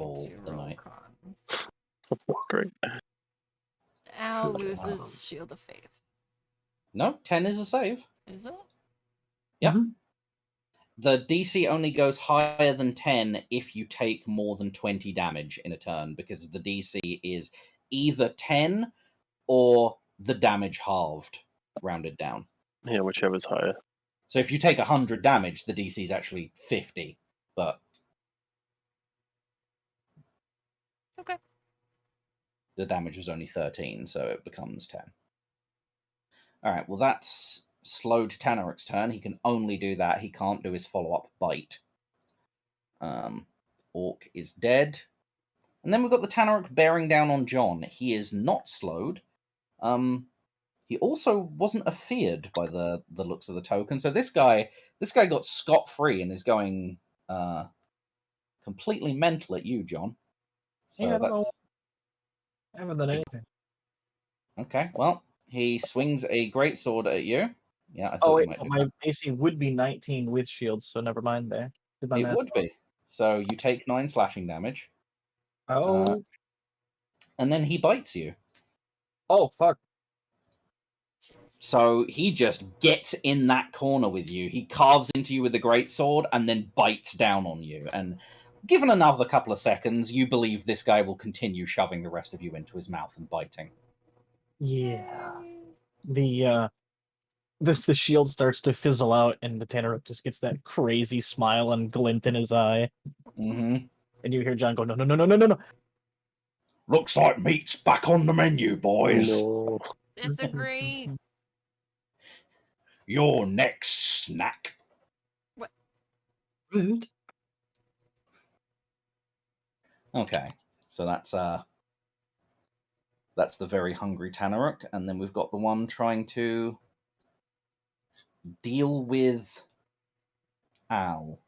ball to of the roll night. con. Great. Al loses Shield of Faith. No, 10 is a save. Is it? Yep. The DC only goes higher than 10 if you take more than 20 damage in a turn, because the DC is either 10 or the damage halved, rounded down. Yeah, whichever's higher. So if you take 100 damage, the DC is actually 50, but Okay. the damage was only 13, so it becomes 10. All right, well, that's slowed Tanaruk's turn. He can only do that. He can't do his follow-up bite. Orc is dead. And then we've got the Tanaruk bearing down on John. He is not slowed. He also wasn't afeared by the looks of the token. So this guy got scot-free and is going completely mental at you, John. So Yeah, I don't that's... know. I haven't done anything. Okay, well, he swings a greatsword at you. Yeah, I thought Oh, you wait, might do my that. AC would be 19 with shields, so never mind there. It would be. So you take 9 slashing damage. Oh. And then he bites you. Oh, fuck. So he just gets in that corner with you. He carves into you with the greatsword and then bites down on you. And given another couple of seconds, you believe this guy will continue shoving the rest of you into his mouth and biting. Yeah. The shield starts to fizzle out, and the Tanaruk just gets that crazy smile and glint in his eye. Mm-hmm. And you hear John go, no, no, no, no, no, no, no. Looks like meat's back on the menu, boys. No. Disagree. Your next snack. What? Rude. Okay, so that's the very hungry Tanaruk, and then we've got the one trying to deal with Al.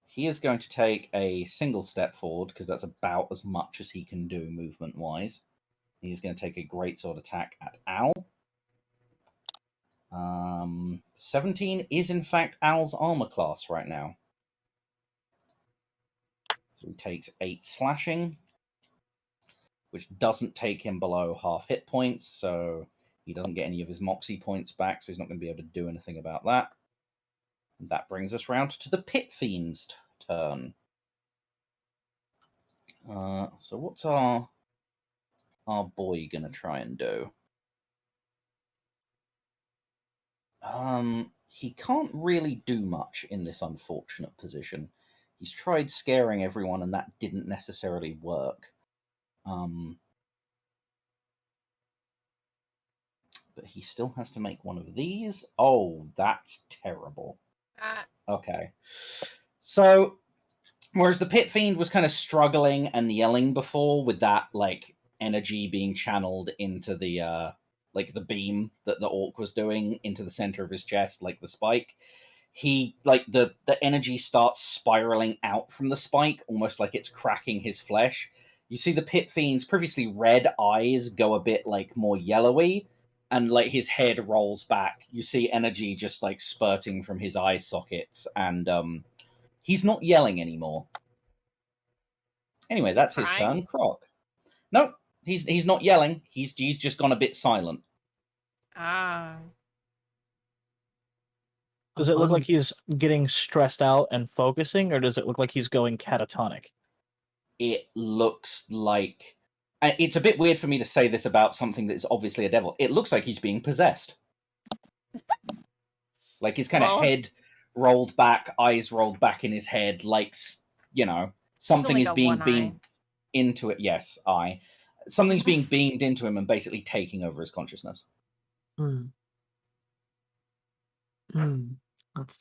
He is going to take a single step forward, because that's about as much as he can do movement-wise. He's going to take a greatsword attack at Al. 17 is, in fact, Al's armor class right now. So he takes 8 slashing, which doesn't take him below half hit points, so he doesn't get any of his moxie points back, so he's not going to be able to do anything about that. And that brings us round to the Pit Fiend's turn. So what's our boy going to try and do? He can't really do much in this unfortunate position. He's tried scaring everyone, and that didn't necessarily work. But he still has to make one of these. Oh, that's terrible. Okay. So, whereas the Pit Fiend was kind of struggling and yelling before with that, like, energy being channeled into the, like, the beam that the orc was doing into the center of his chest, like the spike, he, like, the energy starts spiraling out from the spike, almost like it's cracking his flesh. You see the Pit Fiend's previously red eyes go a bit, like, more yellowy, and, like, his head rolls back. You see energy just, like, spurting from his eye sockets, and he's not yelling anymore. Anyway, that's his turn. Croc. Nope, he's not yelling. He's just gone a bit silent. Ah. Does it look like he's getting stressed out and focusing, or does it look like he's going catatonic? It looks like... It's a bit weird for me to say this about something that is obviously a devil. It looks like he's being possessed. Like his kind of head rolled back, eyes rolled back in his head, like, you know, something is being beamed into it. Yes, something's being beamed into him and basically taking over his consciousness. That's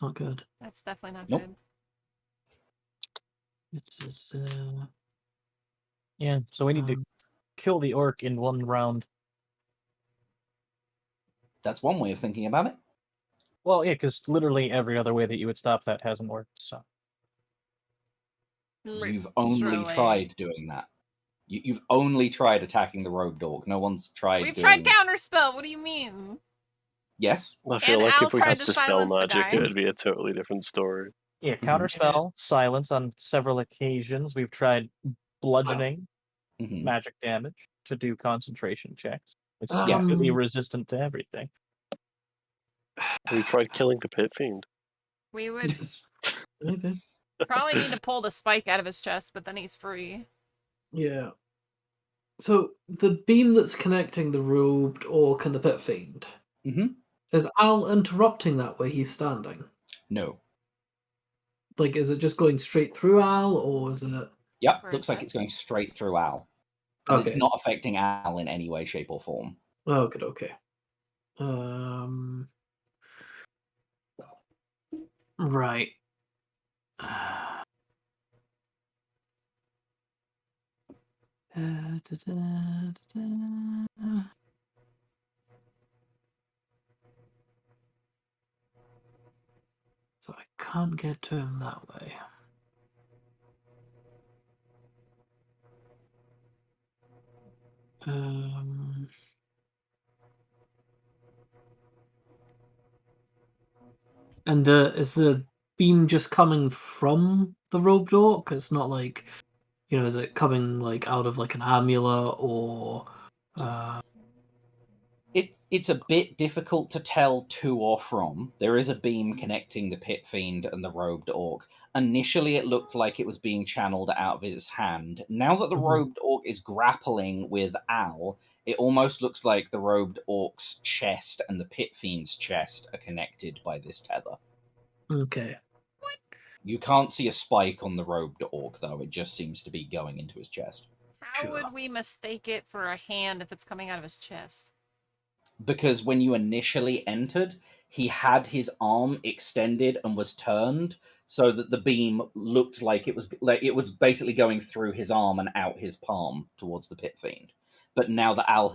not good. That's definitely not Nope. good. It's yeah, so we need to kill the orc in one round. That's one way of thinking about it. Well, yeah, because literally every other way that you would stop that hasn't worked, so. You've only tried doing that. You've only tried attacking the road dog. No one's tried We've tried counterspell. What do you mean? Yes. I feel like Al if we tried had to to spell silence the magic, guy. it would be a totally different story. Yeah, counterspell, silence on several occasions. We've tried bludgeoning, magic damage to do concentration checks. It's completely resistant to everything. We tried killing the pit fiend. We would Maybe. probably need to pull the spike out of his chest, but then he's free. Yeah. So the beam that's connecting the robed orc and the pit fiend, is Al interrupting that where he's standing? No. Like, is it just going straight through Al, or is it? Yep, looks like it's going straight through Al. And it's Okay. not affecting Al in any way, shape, or form. Oh, good. Okay. Right. So I can't get to him that way. And is the beam just coming from the robed orc? It's not like, is it coming like out of like an amulet or? It's a bit difficult to tell to or from. There is a beam connecting the pit fiend and the robed orc. Initially, it looked like it was being channeled out of his hand. Now that the robed orc is grappling with Al, it almost looks like the robed orc's chest and the pit fiend's chest are connected by this tether. Okay. You can't see a spike on the robed orc, though. It just seems to be going into his chest. How would we mistake it for a hand if it's coming out of his chest? Because when you initially entered, he had his arm extended and was turned so that the beam looked like it was basically going through his arm and out his palm towards the pit fiend. But now that Al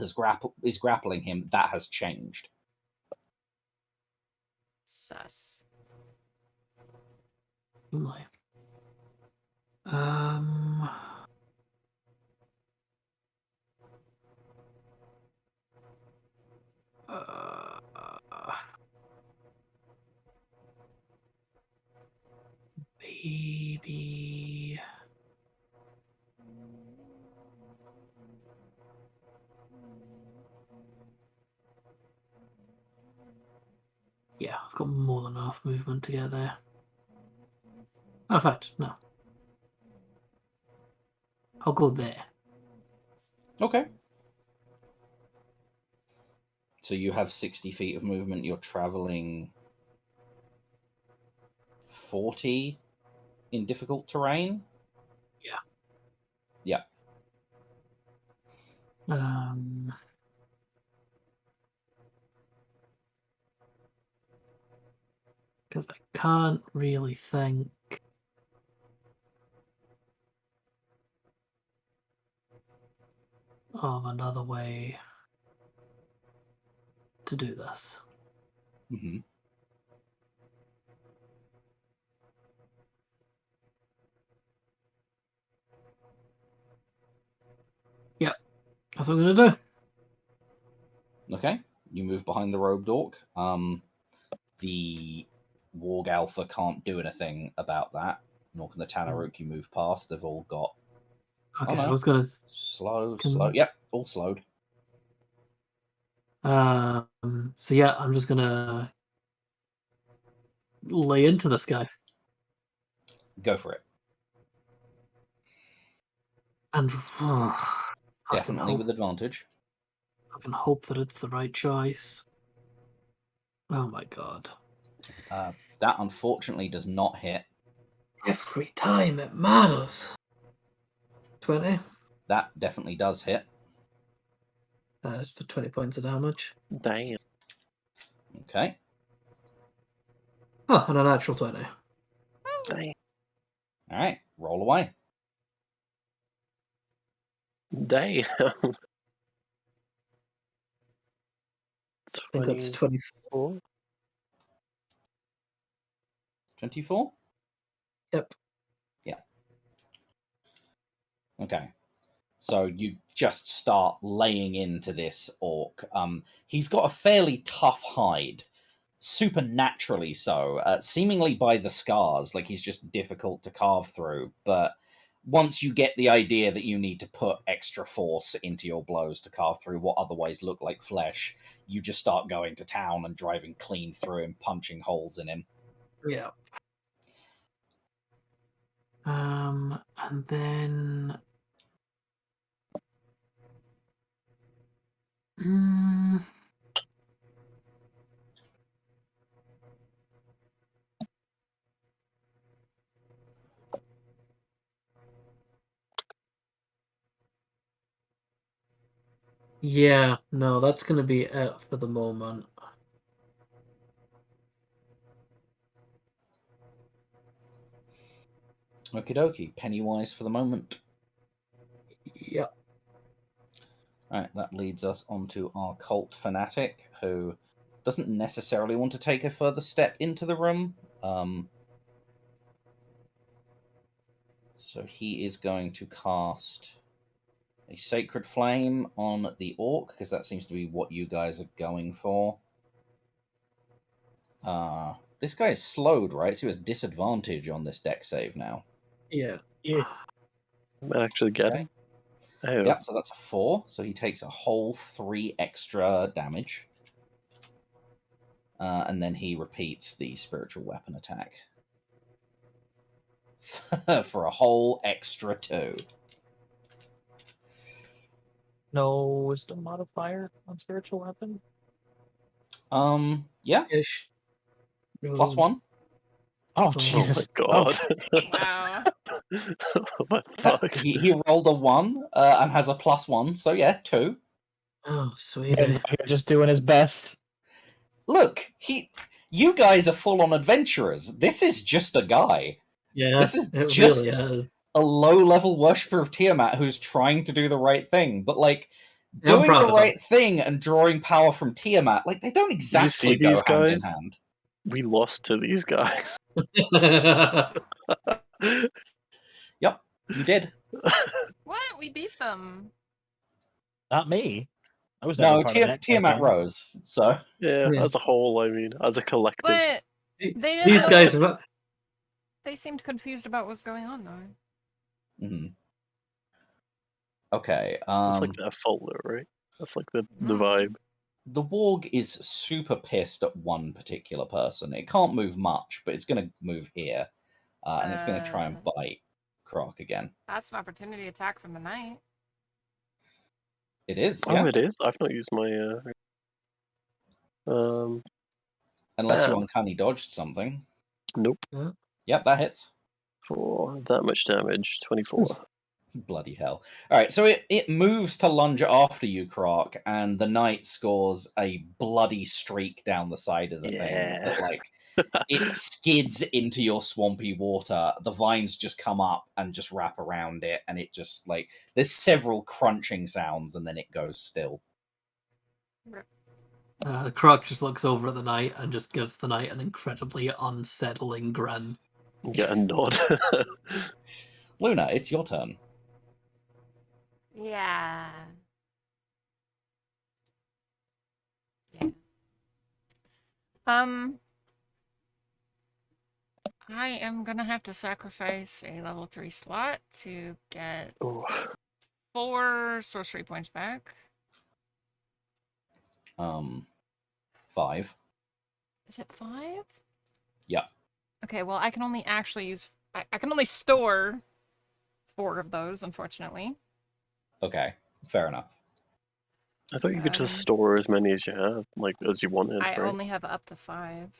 is grappling him, that has changed. Sus. Maybe. Yeah, I've got more than enough movement to get there. Oh, in fact, no. I'll go there. Okay. So you have 60 feet of movement. You're traveling 40 in difficult terrain? Yeah. Yeah. Because I can't really think of another way to do this. Yep, that's what I'm going to do. Okay, you move behind the robed orc. The Warg Alpha can't do anything about that. Nor can the Tanaruk you move past. They've all got... Okay, I was going to... Slow. Yep, all slowed. So yeah, I'm just going to lay into this guy. Go for it. And... Definitely with advantage. I can hope that it's the right choice. Oh my god. That unfortunately does not hit. Every time it matters. 20. That definitely does hit. It's for 20 points of damage. Damn. Okay. Oh, and a natural 20. Damn. Alright, roll away. Damn. I think that's 24. 24? Yep. Yeah. Okay. So you just start laying into this orc. He's got a fairly tough hide. supernaturally so, seemingly by the scars, like he's just difficult to carve through. But once you get the idea that you need to put extra force into your blows to carve through what otherwise look like flesh, you just start going to town and driving clean through him, punching holes in him. Yeah. And then... Yeah, no, that's going to be it for the moment. Okie dokie. Pennywise for the moment. Yep. Alright, that leads us onto our cult fanatic, who doesn't necessarily want to take a further step into the room. So he is going to cast a Sacred Flame on the Orc, because that seems to be what you guys are going for. This guy is slowed, right? So he has disadvantage on this deck save now. Yeah. Yeah. I actually get him. Oh. Yep, so that's a 4. So he takes a whole 3 extra damage. And then he repeats the spiritual weapon attack. For a whole extra 2. No wisdom modifier on spiritual weapon? Yeah. Ish. +1. Oh, Jesus. Oh my god. Wow. What the fuck? He rolled a 1 and has a +1, so yeah, 2. Oh, sweet. Ben's out here just doing his best. Look, you guys are full-on adventurers. This is just a guy. Yeah, This is it just really is. a low-level worshipper of Tiamat who's trying to do the right thing. But, like, Yeah, I'm doing proud the of right thing and drawing power from Tiamat, like, they don't exactly go these hand in guys? hand. We lost to these guys. Yep, you did. What? We beat them. Not me. I was never No, part of that Tiamat campaign. rose, so... Yeah, Yeah. as a whole, I mean, as a collective. But they didn't These guys are... They seemed confused about what's going on, though. Mm-hmm. Okay, It's like their fault, though, right? That's like the vibe. The warg is super pissed at one particular person. It can't move much, but it's going to move here. And it's going to try and bite Croc again. That's an opportunity attack from the knight. It is, Oh, yeah. it is? I've not used my... Unless you bam. uncanny dodged something. Nope. Yeah. Yep, that hits. For that much damage, 24. Bloody hell. Alright, so it moves to lunge after you, Croc, and the knight scores a bloody streak down the side of the thing. But, like, it skids into your swampy water. The vines just come up and just wrap around it, and it just, like, there's several crunching sounds, and then it goes still. Croc just looks over at the knight and just gives the knight an incredibly unsettling grin. Get a nod. Luna, it's your turn. Yeah. I am gonna have to sacrifice a level 3 slot to get 4 sorcery points back. 5. Is it 5? Yeah. Okay, well, I can only actually use... I can only store 4 of those, unfortunately. Okay, fair enough. I thought you could just store as many as you have, like, as you wanted, I right? only have up to 5.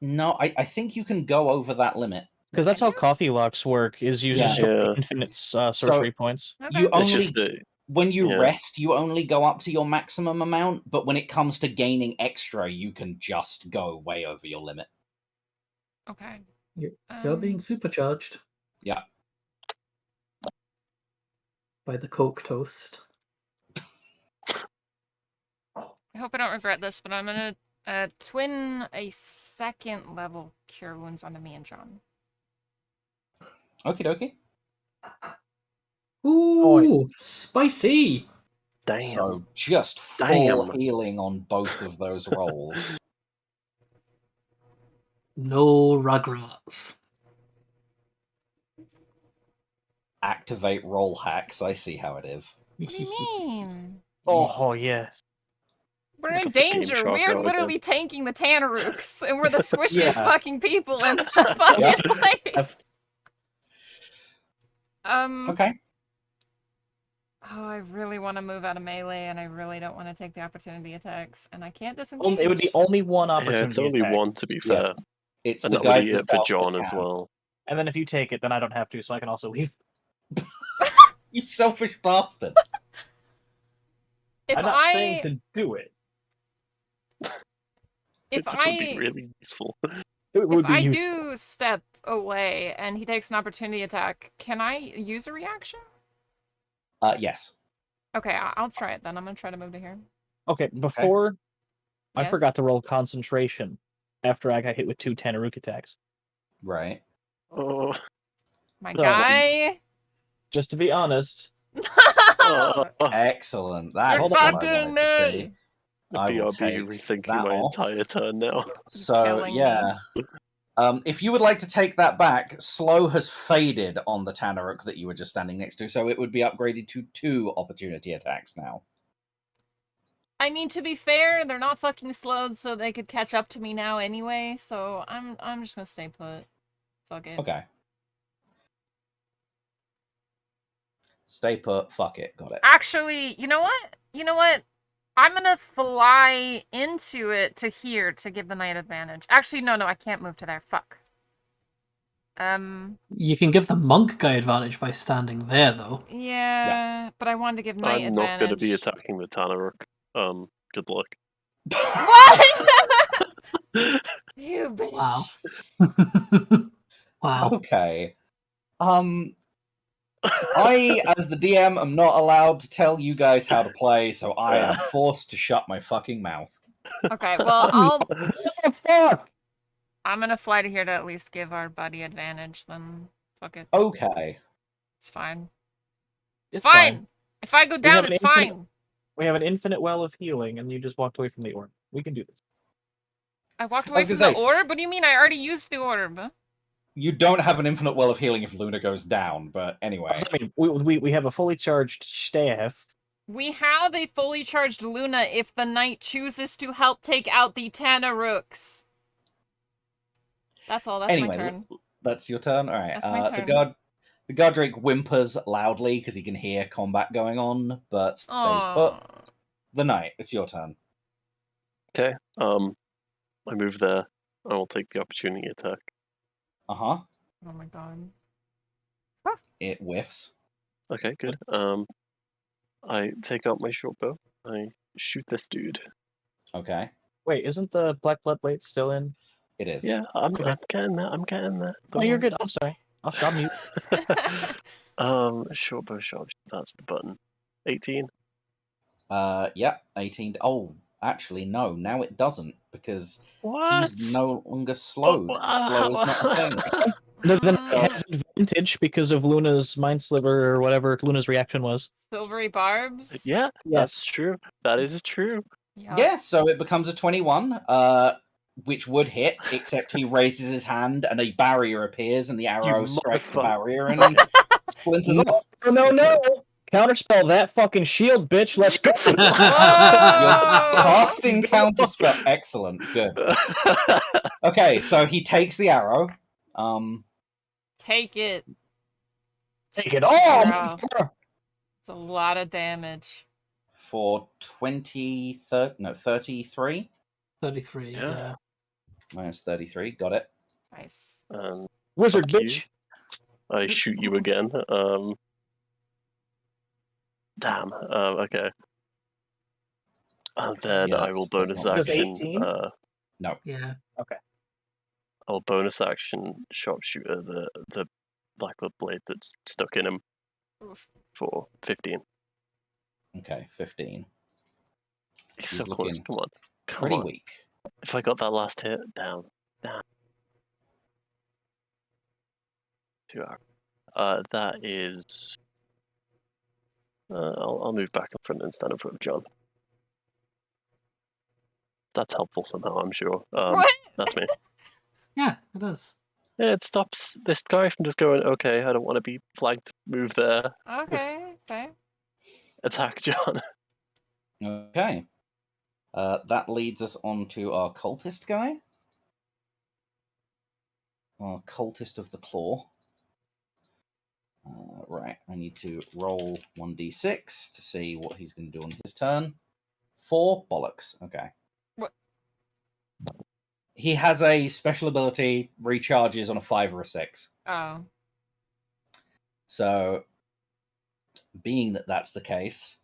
No, I think you can go over that limit. Because that's how coffee locks work, is you just store infinite sorcery points. Okay. You It's only... just the... When you rest, you only go up to your maximum amount, but when it comes to gaining extra, you can just go way over your limit. Okay. You're being supercharged. Yeah. By the Coke toast. I hope I don't regret this, but I'm gonna twin a 2nd level Cure Wounds onto me and John. Okie dokie. Ooh, spicy! Damn. So just full healing on both of those rolls. No rugrats. Activate roll hacks. I see how it is. What do you mean? Oh, yes. We're Look in up the game danger. chart We're out literally tanking the Tanarooks, and we're the squishiest Yeah. fucking people in the fucking place. Okay. Oh, I really want to move out of melee, and I really don't want to take the opportunity attacks, and I can't disengage. It would be only one opportunity Yeah, it's only attack. one, to be fair. Yeah. It's And the that guy would be it for yourself that John as can. well. And then if you take it, then I don't have to, so I can also leave. You selfish bastard. If I'm not saying to do it. It just would be really useful. It would if be I useful. do step away and he takes an opportunity attack, can I use a reaction? Yes. Okay, I'll try it then. I'm gonna try to move to here. Okay, before I Yes? forgot to roll concentration after I got hit with 2 Tanarook attacks. Right. Oh, My So- guy. Just to be honest, Excellent. That You're is what I fucking wanted to see. me. the I will BRB take rethinking that my off. entire turn now. So, Killing me. yeah. If you would like to take that back, slow has faded on the Tanaruk that you were just standing next to, so it would be upgraded to 2 opportunity attacks now. I mean, to be fair, they're not fucking slowed, so they could catch up to me now anyway. So I'm just gonna stay put. Fuck it. Okay. Stay put. Fuck it. Got it. Actually, you know what? I'm gonna fly into it to here to give the knight advantage. Actually, no, I can't move to there. Fuck. You can give the monk guy advantage by standing there, though. Yeah, but I wanted to give knight I'm advantage. not going to be attacking the Tanaruk. Good luck. What? You bitch. Wow. Wow. Okay. I, as the DM, am not allowed to tell you guys how to play, so I am forced to shut my fucking mouth. Okay, well, fuck? I'm gonna fly to here to at least give our buddy advantage, then fuck it. Okay. It's fine. It's fine. If I go down, have it's an infinite- fine. We have an infinite well of healing, and you just walked away from the orb. We can do this. I walked I was away from gonna the say- orb? What do you mean? I already used the orb. You don't have an infinite well of healing if Luna goes down, but anyway. I mean, we have a fully charged staff. We have a fully charged Luna if the knight chooses to help take out the Tanarooks. That's all. That's Anyway, my turn. that's your turn? Alright. That's my turn. The Godric whimpers loudly because he can hear combat going on, but stays put. The knight, it's your turn. Okay. I move there. I will take the opportunity attack. Uh-huh. Oh my god. It whiffs. Okay, good. I take out my short bow. I shoot this dude. Okay. Wait, isn't the Black Blood Blade still in? It is. Yeah, I'm getting that. I'm getting that. Oh, you're good. I'm sorry. I'll mute. Short bow shot. That's the button. 18. Yeah, 18. Oh, actually, no. Now it doesn't, because he's no longer slowed. Slow is not a thing. Then it has advantage because of Luna's Mind Sliver or whatever Luna's reaction was. Silvery barbs? Yeah, Yes. that's true. That is true. Yup. Yeah, so it becomes a 21, which would hit, except he raises his hand and a barrier appears and the arrow You strikes the motherfucker. barrier and splinters off. No. Counterspell that fucking shield, bitch. Let's go. You're casting counterspell. Excellent. Good. Okay, so he takes the arrow. Take it. Take it all. It's a lot of damage. For 33? 33, Yeah. yeah. Minus 33, got it. Nice. Wizard Fuck you. bitch. I shoot you again. Damn. Okay. And then Yeah, I will that's bonus not- Does action. 18? Yeah. I'll bonus action sharpshooter the Blackwood blade that's stuck in him Oof. for 15. Okay, 15. He's He's so close. looking Come on. Come Pretty on. weak. If I got that last hit, down. 2 hours. That is. I'll move back in front and stand in front of John. That's helpful somehow, I'm sure. What? That's me. Yeah, it does. Yeah, it stops this guy from just going, okay, I don't want to be flanked, move there. Okay, okay. Attack John. Okay. That leads us on to our cultist guy. Our cultist of the claw. Right, I need to roll 1d6 to see what he's going to do on his turn. 4 bollocks. Okay. What? He has a special ability, recharges on a 5 or a 6. Oh. So, being that that's the case,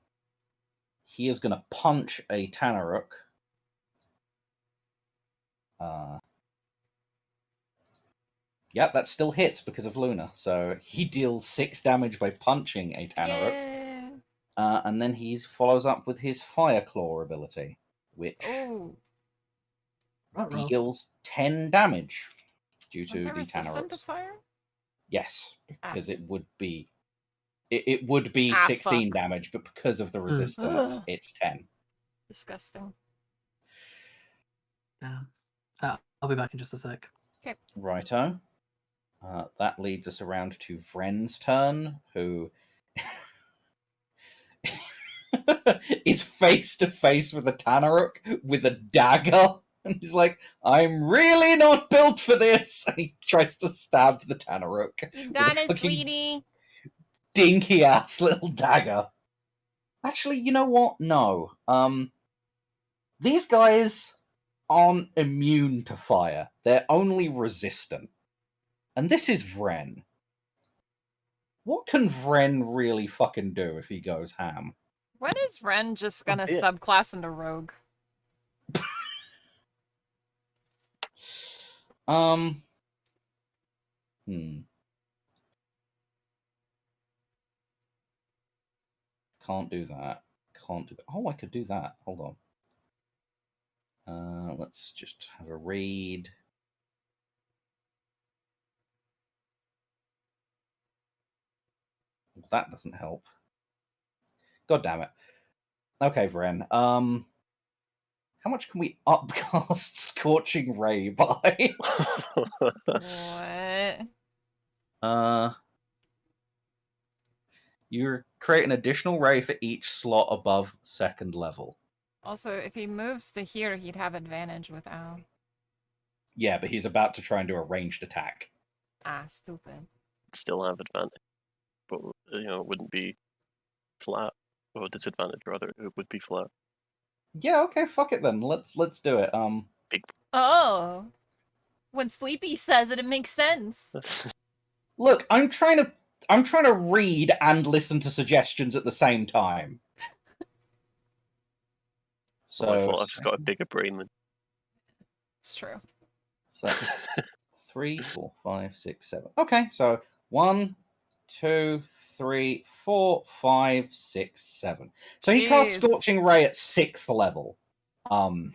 he is going to punch a Tanaruk. Yeah, that still hits because of Luna. So he deals 6 damage by punching a Tanaruk. Yeah. And then he follows up with his Fire Claw ability, which deals 10 damage due to the resistant to Tanaruks. fire? Yes, because it would be 16 damage, but because of the resistance, it's 10. Disgusting. Yeah. I'll be back in just a sec. Okay. Righto. That leads us around to Vren's turn, who is face to face with a Tanaruk with a dagger. And he's like, I'm really not built for this. And he tries to stab the Tanaruk. You got it, sweetie. Dinky ass little dagger. Actually, you know what? No. These guys aren't immune to fire. They're only resistant. And this is Vren. What can Vren really fucking do if he goes ham? When is Vren just gonna subclass into rogue? Can't do that. Can't do that. Oh, I could do that. Hold on. Let's just have a read. That doesn't help. God damn it. Okay, Vren. How much can we upcast Scorching Ray by? What? You create an additional ray for each slot above 2nd level. Also, if he moves to here, he'd have advantage with Al. Yeah, but he's about to try and do a ranged attack. Ah, stupid. Still have advantage, but it wouldn't be flat, or disadvantage rather. It would be flat. Yeah, okay, fuck it then. Let's do it. Oh, when Sleepy says it, it makes sense. Look, I'm trying to read and listen to suggestions at the same time. So I thought I've just got a bigger brain than. It's true. So 3, 4, 5, 6, 7. Okay, so 1, 2, 3, 4, 5, 6, 7. So he casts Scorching Ray at 6th level. 1,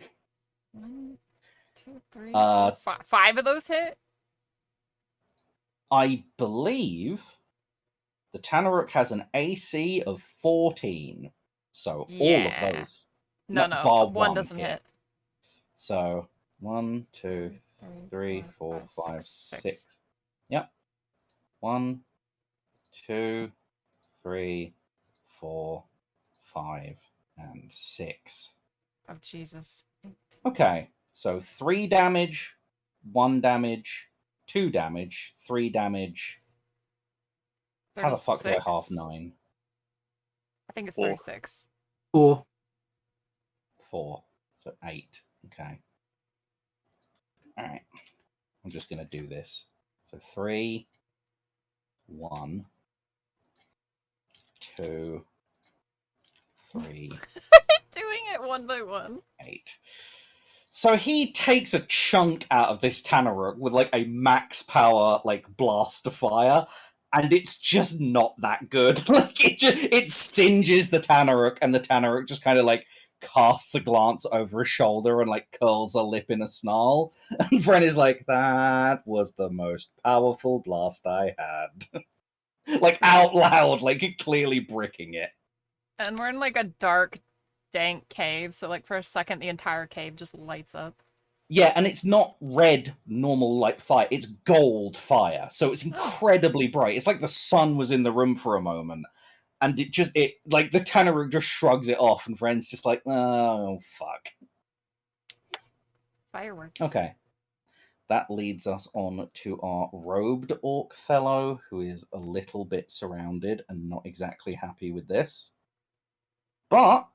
2, 3, 4, 5. 5 of those hit? I believe the Tanaruk has an AC of 14. So all of those. No, bar 1 doesn't hit. So 1, 2, 3, 4, 5, 6. Yep. 1, 2, 3, 4, 5, and 6. Oh, Jesus. Okay, so 3 damage, 1 damage, 2 damage, 3 damage. 36. How the fuck do I half 9? I think it's 36. 4. 4. So 8. Okay. Alright. I'm just going to do this. So 3, 1, 2, 3. Doing it one by one. 8. So he takes a chunk out of this Tanaruk with like a max power blast of fire, and it's just not that good. It singes the Tanaruk, and the Tanaruk just kind of casts a glance over his shoulder and curls a lip in a snarl. And Vren is like, that was the most powerful blast I had. Out loud, clearly bricking it. And we're in a dark, dank cave, so for a second the entire cave just lights up. Yeah, and it's not red normal like fire, it's gold fire. So it's incredibly bright. It's like the sun was in the room for a moment. And it like the Tanaruk just shrugs it off, and Vren's just like, oh fuck. Fireworks. Okay. That leads us on to our robed orc fellow, who is a little bit surrounded and not exactly happy with this. But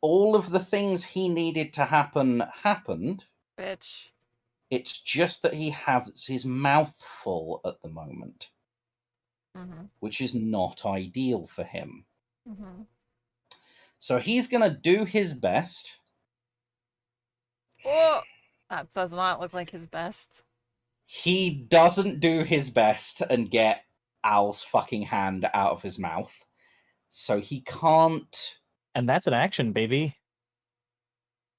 all of the things he needed to happen happened. Bitch. It's just that he has his mouth full at the moment, which is not ideal for him. So he's going to do his best. Oh, that does not look like his best. He doesn't do his best and get Al's fucking hand out of his mouth. So he can't... And that's an action, baby.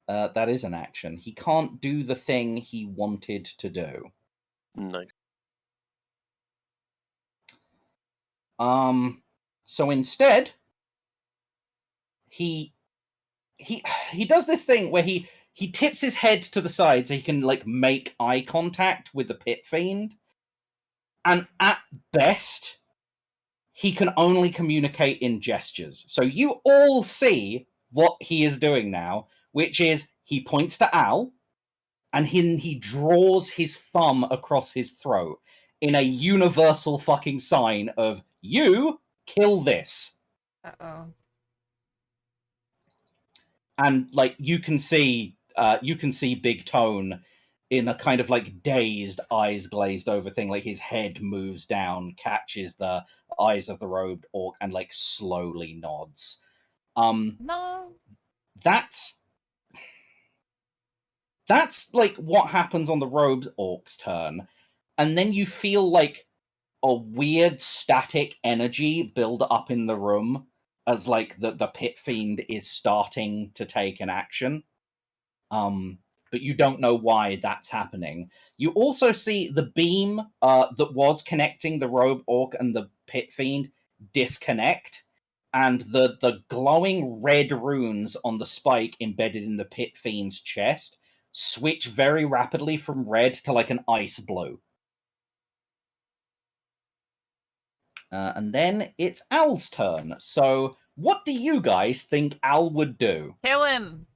That is an action. He can't do the thing he wanted to do. Nice. So instead, he does this thing where he tips his head to the side so he can like make eye contact with the pit fiend. And at best, he can only communicate in gestures. So you all see what he is doing now, which is he points to Al, and he draws his thumb across his throat in a universal fucking sign of, you kill this. Uh-oh. And like you can see Big Tone in a kind of like dazed, eyes glazed over thing, like his head moves down, catches the eyes of the robed orc, and like slowly nods. No. That's like what happens on the robed orc's turn, and then you feel like a weird static energy build up in the room as like the pit fiend is starting to take an action. But you don't know why that's happening. You also see the beam that was connecting the robe orc and the pit fiend disconnect, and the glowing red runes on the spike embedded in the pit fiend's chest switch very rapidly from red to like an ice blue. And then it's Al's turn. So what do you guys think Al would do? Kill him.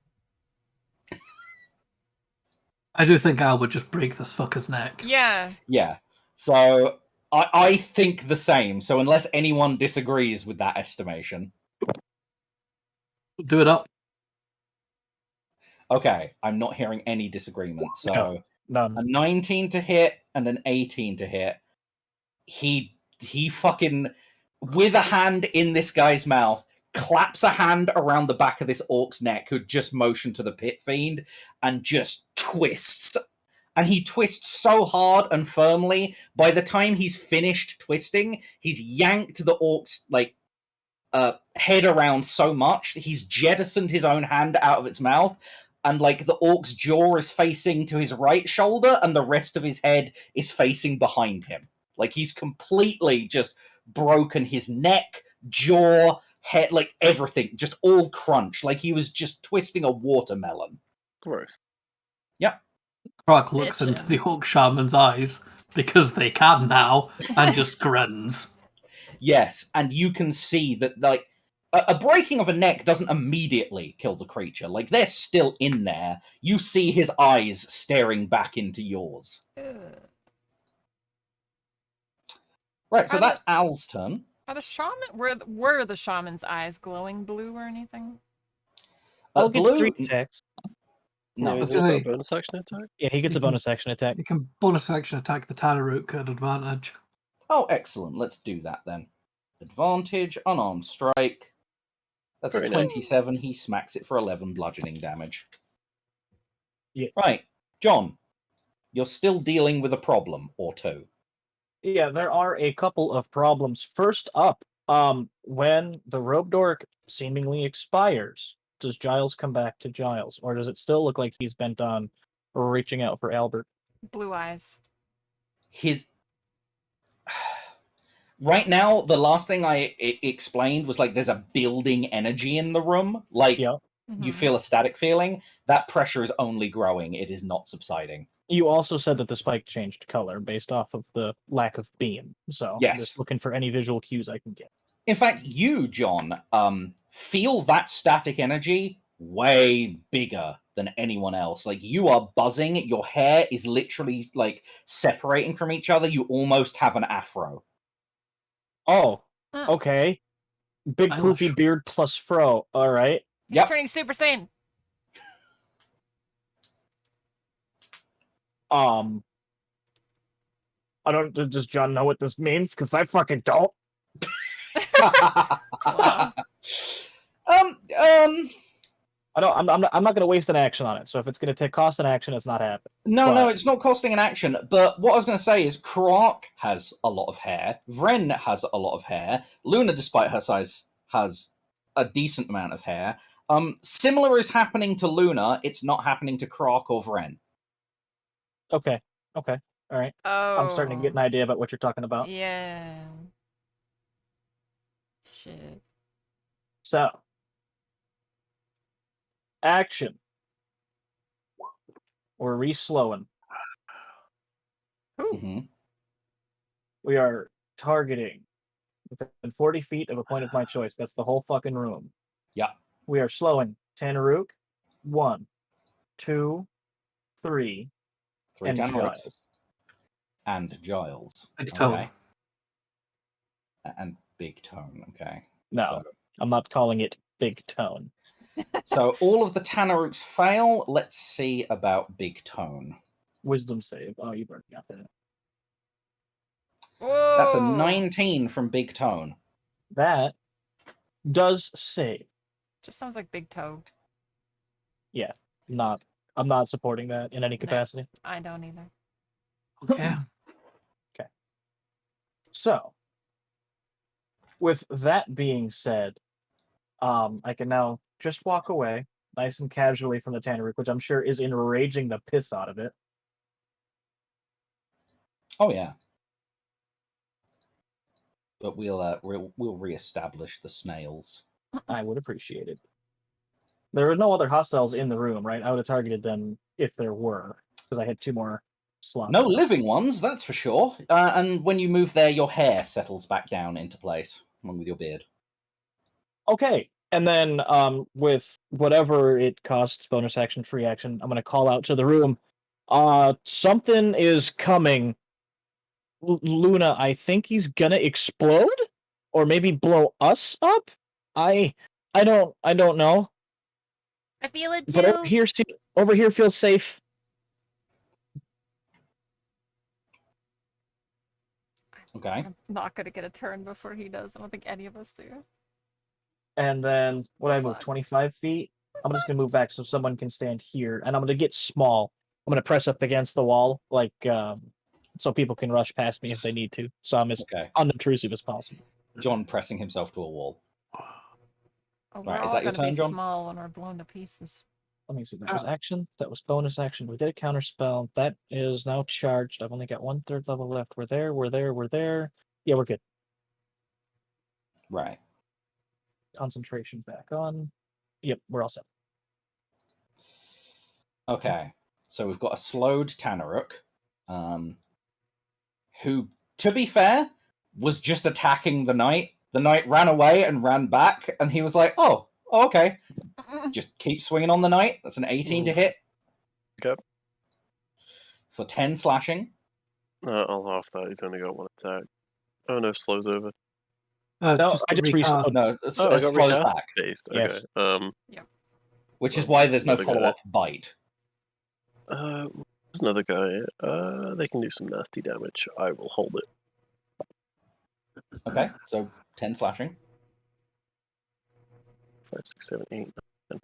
I do think Al would just break this fucker's neck. Yeah. Yeah. So I think the same. So unless anyone disagrees with that estimation. Do it up. Okay, I'm not hearing any disagreement. So none. A 19 to hit and an 18 to hit. He fucking, with a hand in this guy's mouth, claps a hand around the back of this orc's neck who just motioned to the pit fiend and just twists. And he twists so hard and firmly, by the time he's finished twisting, he's yanked the orc's like head around so much, he's jettisoned his own hand out of its mouth, and like the orc's jaw is facing to his right shoulder and the rest of his head is facing behind him. Like he's completely just broken his neck, jaw, head, like everything, just all crunched, like he was just twisting a watermelon. Gross. Yep. Croc looks into the orc shaman's eyes, because they can now, and just grins. Yes, and you can see that like a breaking of a neck doesn't immediately kill the creature. Like they're still in there. You see his eyes staring back into yours. Right, so that's Al's turn. Are the shaman were the shaman's eyes glowing blue or anything? Al gets 3 attacks. No, is that a bonus action attack? Yeah, he gets a bonus action attack. You can bonus action attack the Tanaruk at advantage. Oh, excellent. Let's do that then. Advantage, unarmed strike. That's Very a 27. Nice. He smacks it for 11 bludgeoning damage. Yeah. Right, John, you're still dealing with a problem or two. Yeah, there are a couple of problems. First up, when the robed orc seemingly expires, does Giles come back to Giles, or does it still look like he's bent on reaching out for Albert? Blue eyes. Right now, the last thing I explained was like there's a building energy in the room. Like, yeah. you feel a static feeling. That pressure is only growing. It is not subsiding. You also said that the spike changed color based off of the lack of beam. So I'm just looking for any visual cues I can get. In fact, you, John, feel that static energy way bigger than anyone else. Like, you are buzzing. Your hair is literally, like, separating from each other. You almost have an afro. Oh, okay. Big poofy beard plus fro. All right. He's turning Super Saiyan. I don't. Does John know what this means? Because I fucking don't. Wow. I don't. I'm not going to waste an action on it. So if it's going to cost an action, it's not happening. No, it's not costing an action. But what I was going to say is, Croc has a lot of hair. Vren has a lot of hair. Luna, despite her size, has a decent amount of hair. Similar is happening to Luna. It's not happening to Croc or Vren. Okay. All right. Oh. I'm starting to get an idea about what you're talking about. Yeah. Shit. So, action. We're re-slowing. We are targeting within 40 feet of a point of my choice. That's the whole fucking room. Yeah. We are slowing Tanaruk, 1, 2, 3, and Giles. And Giles. Big Tone. Okay. And Big Tone, okay. No, I'm not calling it Big Tone. So all of the Tanaruks fail. Let's see about Big Tone. Wisdom save. Oh, you've already got that. Whoa. That's a 19 from Big Tone. That does save. Just sounds like Big Toe. Yeah, I'm not supporting that in any capacity. No, I don't either. Okay. Okay. So, with that being said, I can now just walk away nice and casually from the Tanaruk, which I'm sure is enraging the piss out of it. Oh yeah. But we'll reestablish the snails. I would appreciate it. There were no other hostiles in the room, right? I would have targeted them if there were, because I had 2 more slots. No living ones, that's for sure. And when you move there, your hair settles back down into place, along with your beard. Okay, and then with whatever it costs, bonus action, free action, I'm going to call out to the room. Something is coming. Luna, I think he's gonna explode, or maybe blow us up. I don't know. I feel it too. But over here feels safe. Okay. I'm not gonna get a turn before he does. I don't think any of us do. And then what I move 25 feet. I'm just gonna move back so someone can stand here, and I'm gonna get small. I'm gonna press up against the wall, like so people can rush past me if they need to. So I'm as unobtrusive as possible. John pressing himself to a wall. Oh, we're Right, is all that your gonna turn, be John? small when we're blown to pieces. Let me see. That was action. That was bonus action. We did a counter spell. That is now charged. I've only got 1/3 level left. We're there. Yeah, we're good. Right. Concentration back on. Yep, we're all set. Okay. So we've got a slowed Tanaruk, who, to be fair, was just attacking the knight. The knight ran away and ran back, and he was like, oh okay. Just keep swinging on the knight. That's an 18 to hit. Okay. For 10 slashing. I'll half that. He's only got 1 attack. Oh no, slow's over. No, I just recast. No, it's I got slowed recast back. based. Yes. Okay. Yeah. Which is why there's no another guy. follow-up bite. There's another guy. They can do some nasty damage. I will hold it. Okay, so 10 slashing. 5, 6, 7, 8, 9,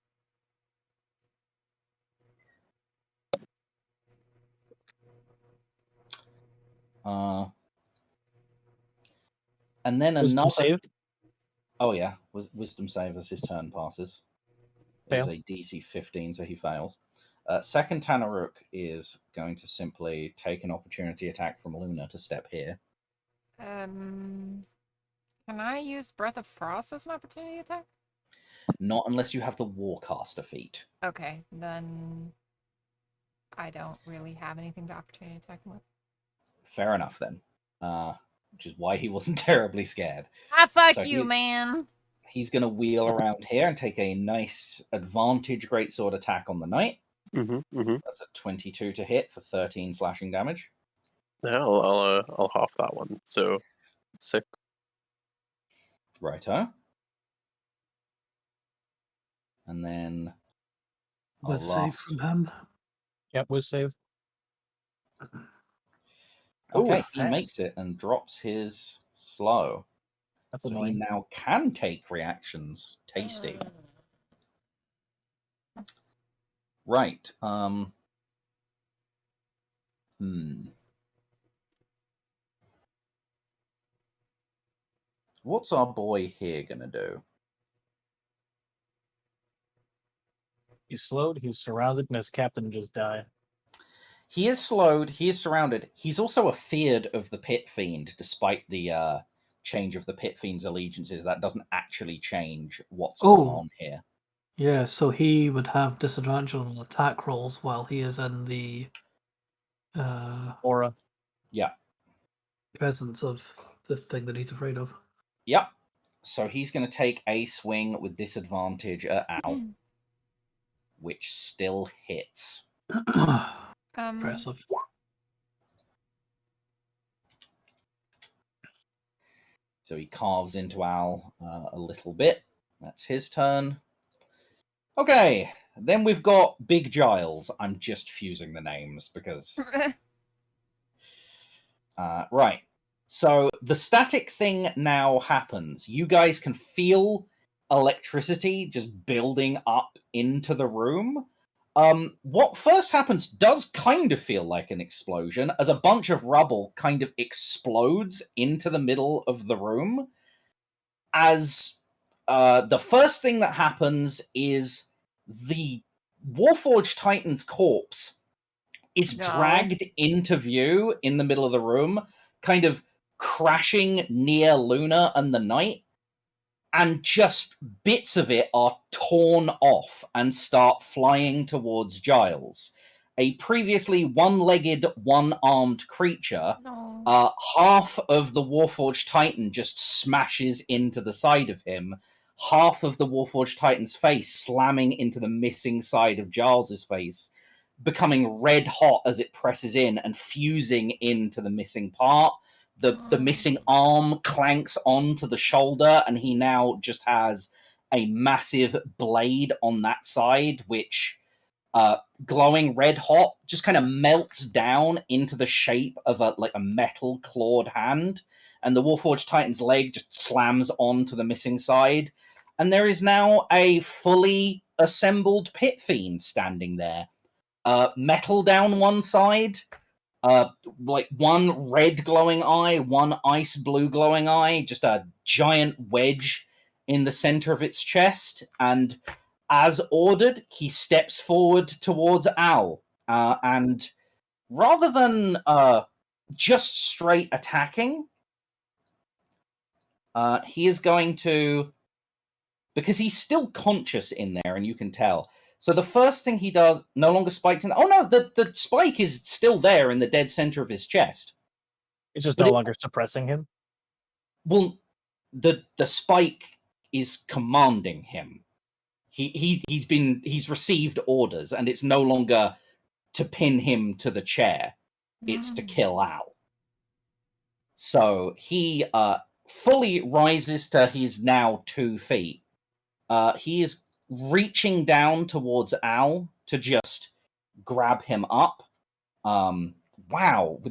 10. And then Wisdom another save. Oh yeah, wisdom save as his turn passes. It's a DC 15, so he fails. Second Tanaruk is going to simply take an opportunity attack from Luna to step here. Can I use Breath of Frost as an opportunity attack? Not unless you have the Warcaster feat. Okay, then I don't really have anything to opportunity attack him with. Fair enough then. Which is why he wasn't terribly scared. Fuck So you, man. He's going to wheel around here and take a nice advantage greatsword attack on the knight. That's a 22 to hit for 13 slashing damage. Yeah, I'll half that one. So 6. Righto. And then Was save from him. Yep, was save. Okay, Ooh, he makes it and drops his slow. That's so annoying. he now can take reactions. Tasty. Right. What's our boy here gonna do? He's slowed, he's surrounded, and his captain just died. He is slowed, he is surrounded. He's also afeared of the Pit Fiend, despite the change of the Pit Fiend's allegiances. That doesn't actually change what's going on here. Yeah, so he would have disadvantage on attack rolls while he is in the aura. Yeah. Presence of the thing that he's afraid of. Yep. So he's going to take a swing with disadvantage at Al, which still hits. Impressive. So he carves into Al a little bit. That's his turn. Okay, then we've got Big Giles. I'm just fusing the names because... right. So the static thing now happens. You guys can feel electricity just building up into the room. What first happens does kind of feel like an explosion, as a bunch of rubble kind of explodes into the middle of the room. As the first thing that happens is the Warforged Titan's corpse is dragged into view in the middle of the room, kind of crashing near Luna and the Knight, and just bits of it are torn off and start flying towards Giles. A previously one-legged, one-armed creature, half of the Warforged Titan just smashes into the side of him, half of the Warforged Titan's face slamming into the missing side of Giles's face, becoming red hot as it presses in and fusing into the missing part. The missing arm clanks onto the shoulder, and he now just has a massive blade on that side, which, glowing red hot, just kind of melts down into the shape of a metal clawed hand, and the Warforged Titan's leg just slams onto the missing side, and there is now a fully assembled Pit Fiend standing there. Metal down one side, one red glowing eye, one ice blue glowing eye, just a giant wedge in the center of its chest, and as ordered, he steps forward towards Al, and rather than just straight attacking, he is going to, because he's still conscious in there, and you can tell. So the first thing he does, no longer spiked in... Oh, no, the spike is still there in the dead center of his chest. It's just no longer suppressing him? Well, the spike is commanding him. He's received orders, and it's no longer to pin him to the chair. It's to kill Al. So he fully rises to his now 2 feet. He is reaching down towards Al to just grab him up. Wow.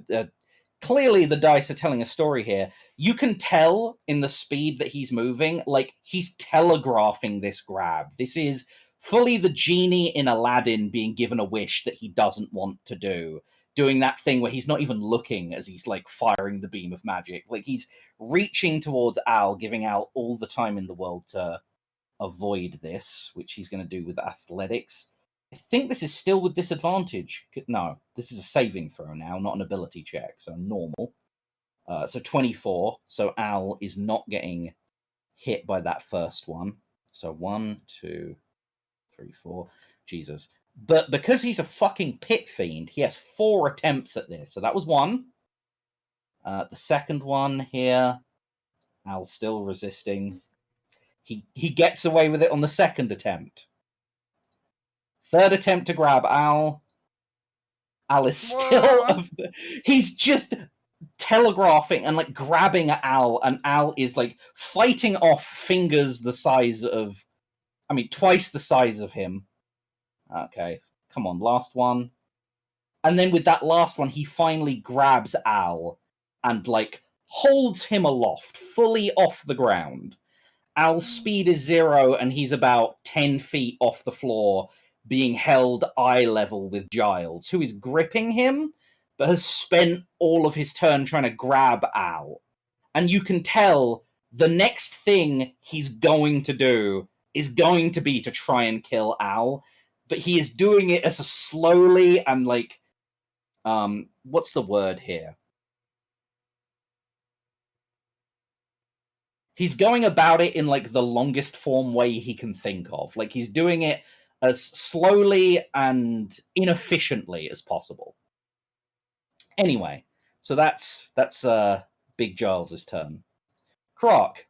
Clearly the dice are telling a story here. You can tell in the speed that he's moving, like he's telegraphing this grab. This is fully the genie in Aladdin being given a wish that he doesn't want to do. Doing that thing where he's not even looking as he's like firing the beam of magic. Like he's reaching towards Al, giving Al all the time in the world to avoid this, which he's going to do with athletics. I think this is still with disadvantage. No, this is a saving throw now, not an ability check, so normal. So 24, so Al is not getting hit by that first one. So 1, 2, 3, 4. Jesus. But because he's a fucking pit fiend, he has 4 attempts at this. So that was 1. The second one here, Al's still resisting. He gets away with it on the second attempt. Third attempt to grab Al. Al is still... He's just telegraphing and like grabbing at Al, and Al is like fighting off fingers the size of... I mean, twice the size of him. Okay, come on, last one. And then with that last one, he finally grabs Al and like holds him aloft, fully off the ground. Al's speed is 0, and he's about 10 feet off the floor, being held eye level with Giles, who is gripping him, but has spent all of his turn trying to grab Al. And you can tell the next thing he's going to do is going to be to try and kill Al, but he is doing it as a slowly and like, what's the word here? He's going about it in like the longest form way he can think of. Like he's doing it as slowly and inefficiently as possible. Anyway, so that's Big Giles's turn. Croc.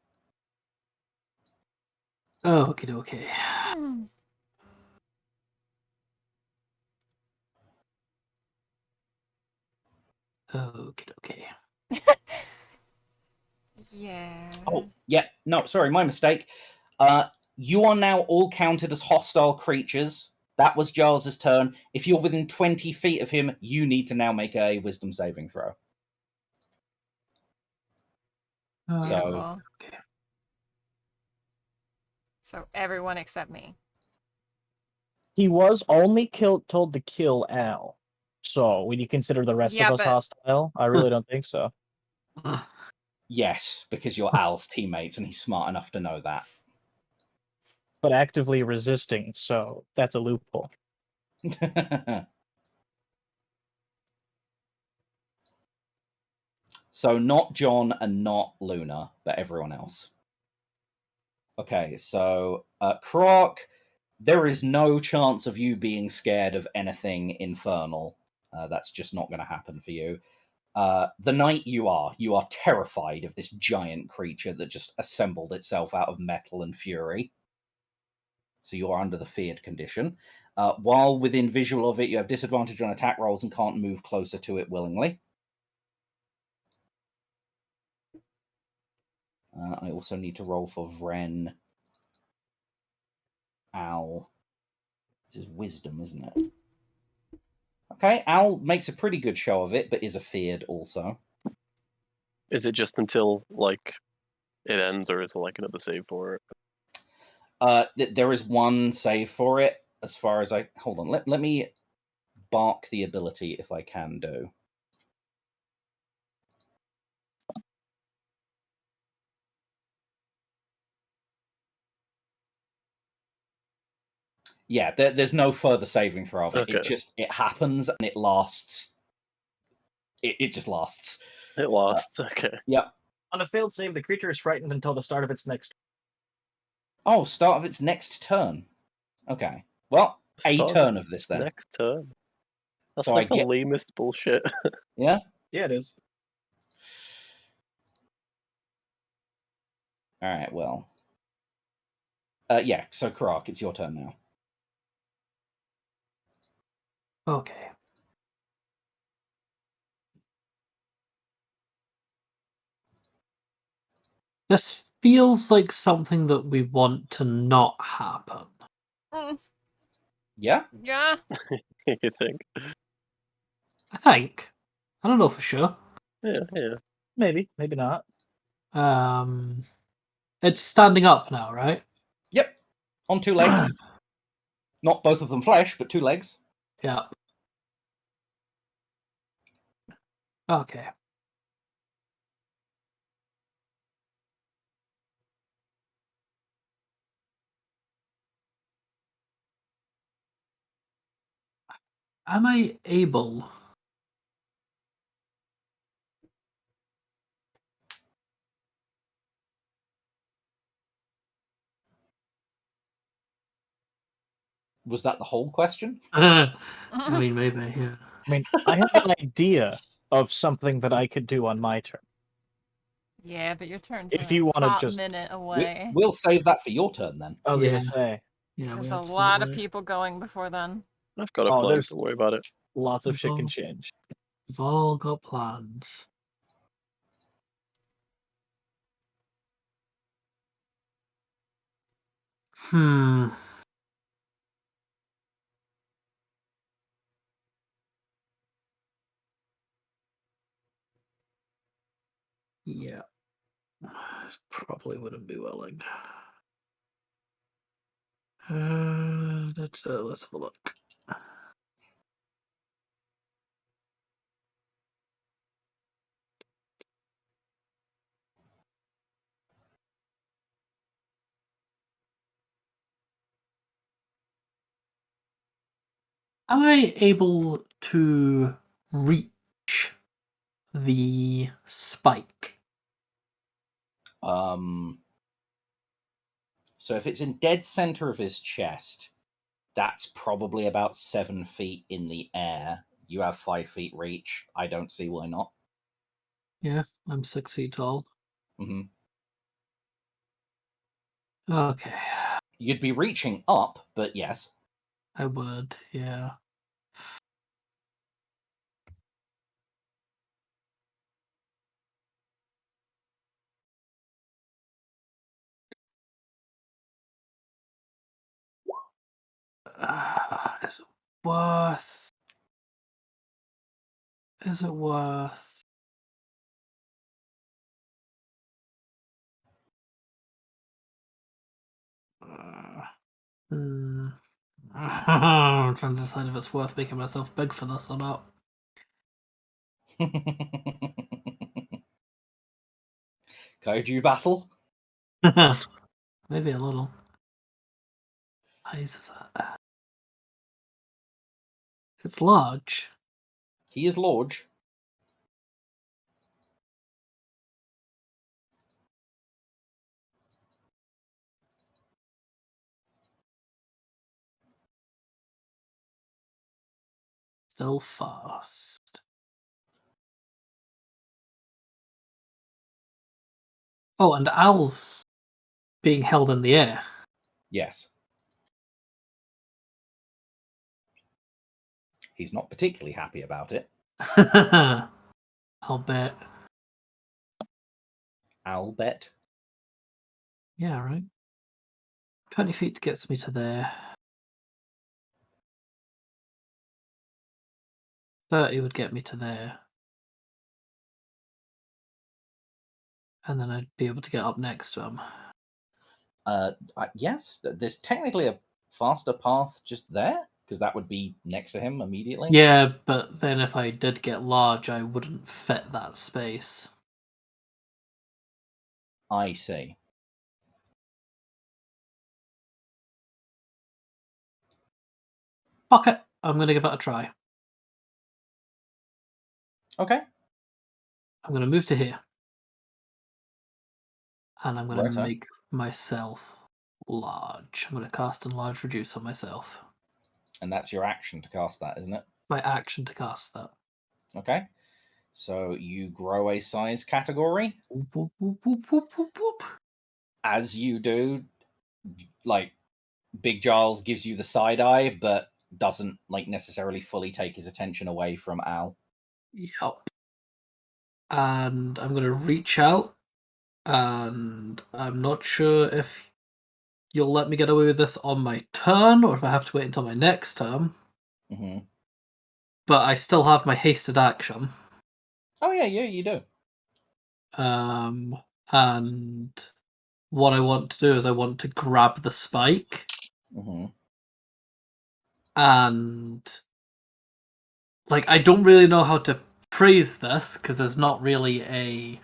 Oh, okay. Okay. Yeah. Oh, yeah. No, sorry, my mistake. You are now all counted as hostile creatures. That was Giles's turn. If you're within 20 feet of him, you need to now make a wisdom saving throw. Beautiful. Okay. So everyone except me. He was only told to kill Al. So would you consider the rest of us hostile? I really don't think so. Yes, because you're Al's teammates and he's smart enough to know that. But actively resisting, so that's a loophole. So not John and not Luna, but everyone else. Okay, so Croc, there is no chance of you being scared of anything infernal. That's just not going to happen for you. The knight you are terrified of this giant creature that just assembled itself out of metal and fury. So you are under the feared condition. While within visual of it, you have disadvantage on attack rolls and can't move closer to it willingly. I also need to roll for Vren. Al. This is wisdom, isn't it? Okay, Al makes a pretty good show of it, but is afeared also. Is it just until, like, it ends, or is it, like, another save for it? There is one save for it, as far as I... Hold on, let me bark the ability if I can do. Yeah, there's no further saving throw of it. Okay. It happens and it lasts. It just lasts. It lasts, okay. Yep. On a failed save, the creature is frightened until the start of its next... Oh, start of its next turn. Okay. Well, a turn of this then. Next turn. That's so like the lamest bullshit. Yeah? Yeah, it is. Alright, well. Yeah, so Croc, it's your turn now. Okay. This feels like something that we want to not happen. Yeah? Yeah. You think? I think. I don't know for sure. Yeah. Maybe not. It's standing up now, right? Yep. On 2 legs. Not both of them flesh, but 2 legs. Yeah. Okay. Am I able... Was that the whole question? I mean, maybe, yeah. I mean, I have an idea of something that I could do on my turn. Yeah, but your turn's If you want to hot just minute away. We'll save that for your turn then. I was Yeah. gonna say, Yeah, There's we a lot of absolutely- people going before then. I've got a Oh, plan. there's- Don't worry about it. lots of shit can change. We've all got plans. Yeah. Probably wouldn't be willing. Let's have a look. Am I able to reach the spike? So if it's in dead center of his chest, that's probably about 7 feet in the air. You have 5 feet reach. I don't see why not. Yeah, I'm 6 feet tall. Mm-hmm. Okay. You'd be reaching up, but yes. I would, yeah. Is it worth? Is it worth? I'm trying to decide if it's worth making myself big for this or not. Kaiju battle? Maybe a little. How is that? It's large. He is large. Still fast. Oh, and Al's being held in the air. Yes. He's not particularly happy about it. I'll bet. I'll bet. Yeah, right. 20 feet gets me to there. 30 would get me to there. And then I'd be able to get up next to him. Yes, there's technically a faster path just there, because that would be next to him immediately. Yeah, but then if I did get large, I wouldn't fit that space. I see. Fuck it. I'm going to give it a try. Okay. I'm going to move to here. And I'm going to Righto. make myself large. I'm going to cast Enlarge Reduce on myself. And that's your action to cast that, isn't it? My action to cast that. Okay. So you grow a size category. Whoop, whoop, whoop, whoop, whoop, whoop, whoop. As you do, like, Big Giles gives you the side eye, but doesn't necessarily fully take his attention away from Al. Yep. And I'm going to reach out. And I'm not sure if you'll let me get away with this on my turn, or if I have to wait until my next turn. Mm-hmm. But I still have my hasted action. Oh yeah, you do. And what I want to do is I want to grab the spike. Mm-hmm. And I don't really know how to phrase this because there's not really a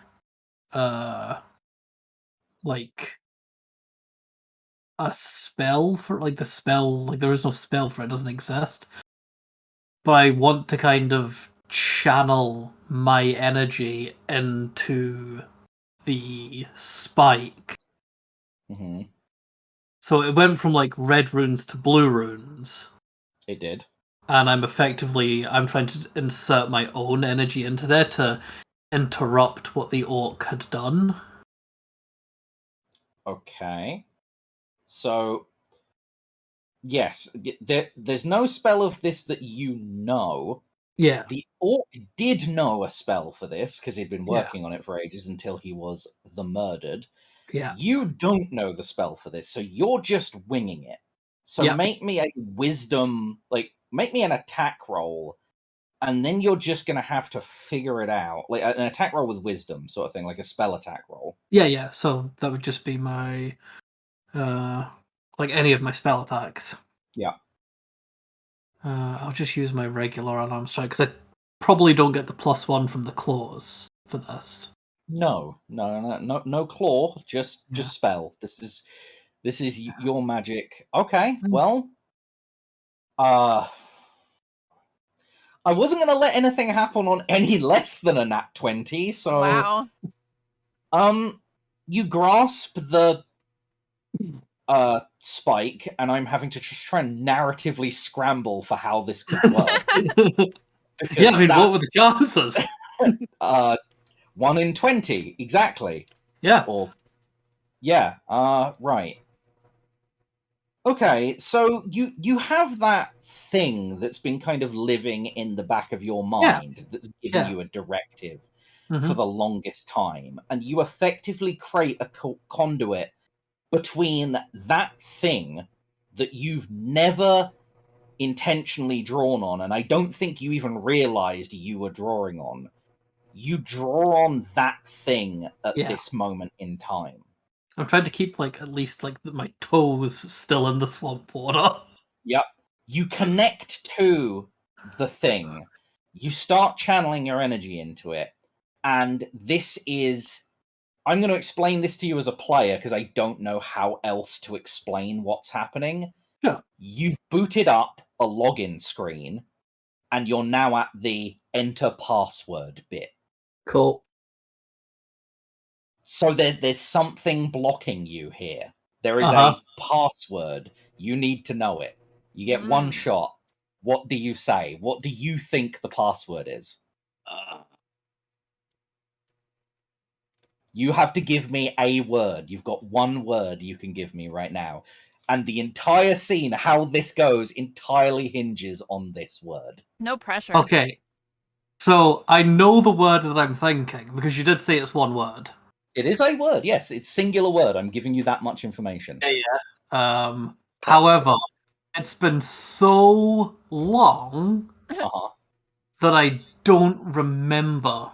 spell for the spell, there is no spell for it, doesn't exist. But I want to kind of channel my energy into the spike. Mm-hmm. So it went from like red runes to blue runes. It did. And I'm trying to insert my own energy into there to interrupt what the orc had done. Okay. So, yes, there's no spell of this that you know. Yeah. The orc did know a spell for this because he'd been working on it for ages until he was the murdered. Yeah. You don't know the spell for this, so you're just winging it. So make me a wisdom, make me an attack roll, and then you're just going to have to figure it out. Like an attack roll with wisdom sort of thing, like a spell attack roll. Yeah. So that would just be my, like any of my spell attacks. Yeah. I'll just use my regular unarmed strike because I probably don't get the +1 from the claws for this. No claw, just spell. This is your magic. Okay, well, I wasn't going to let anything happen on any less than a nat 20, so wow. You grasp the spike, and I'm having to try and narratively scramble for how this could work. Yeah, I mean, what were the chances? 1 in 20, exactly. Yeah. Or, yeah, right. Okay, so you have that thing that's been kind of living in the back of your mind that's giving you a directive for the longest time, and you effectively create a conduit between that thing that you've never intentionally drawn on, and I don't think you even realized you were drawing on. You draw on that thing at this moment in time. I'm trying to keep at least my toes still in the swamp water. Yep. You connect to the thing. You start channeling your energy into it. And this is... I'm going to explain this to you as a player because I don't know how else to explain what's happening. Yeah. You've booted up a login screen, and you're now at the enter password bit. Cool. So there's something blocking you here. There is a password. You need to know it. You get one shot. What do you say? What do you think the password is? You have to give me a word. You've got one word you can give me right now. And the entire scene, how this goes, entirely hinges on this word. No pressure. Okay. So I know the word that I'm thinking, because you did say it's one word. It is a word, yes. It's singular word. I'm giving you that much information. Yeah. However, it's been so long that I don't remember.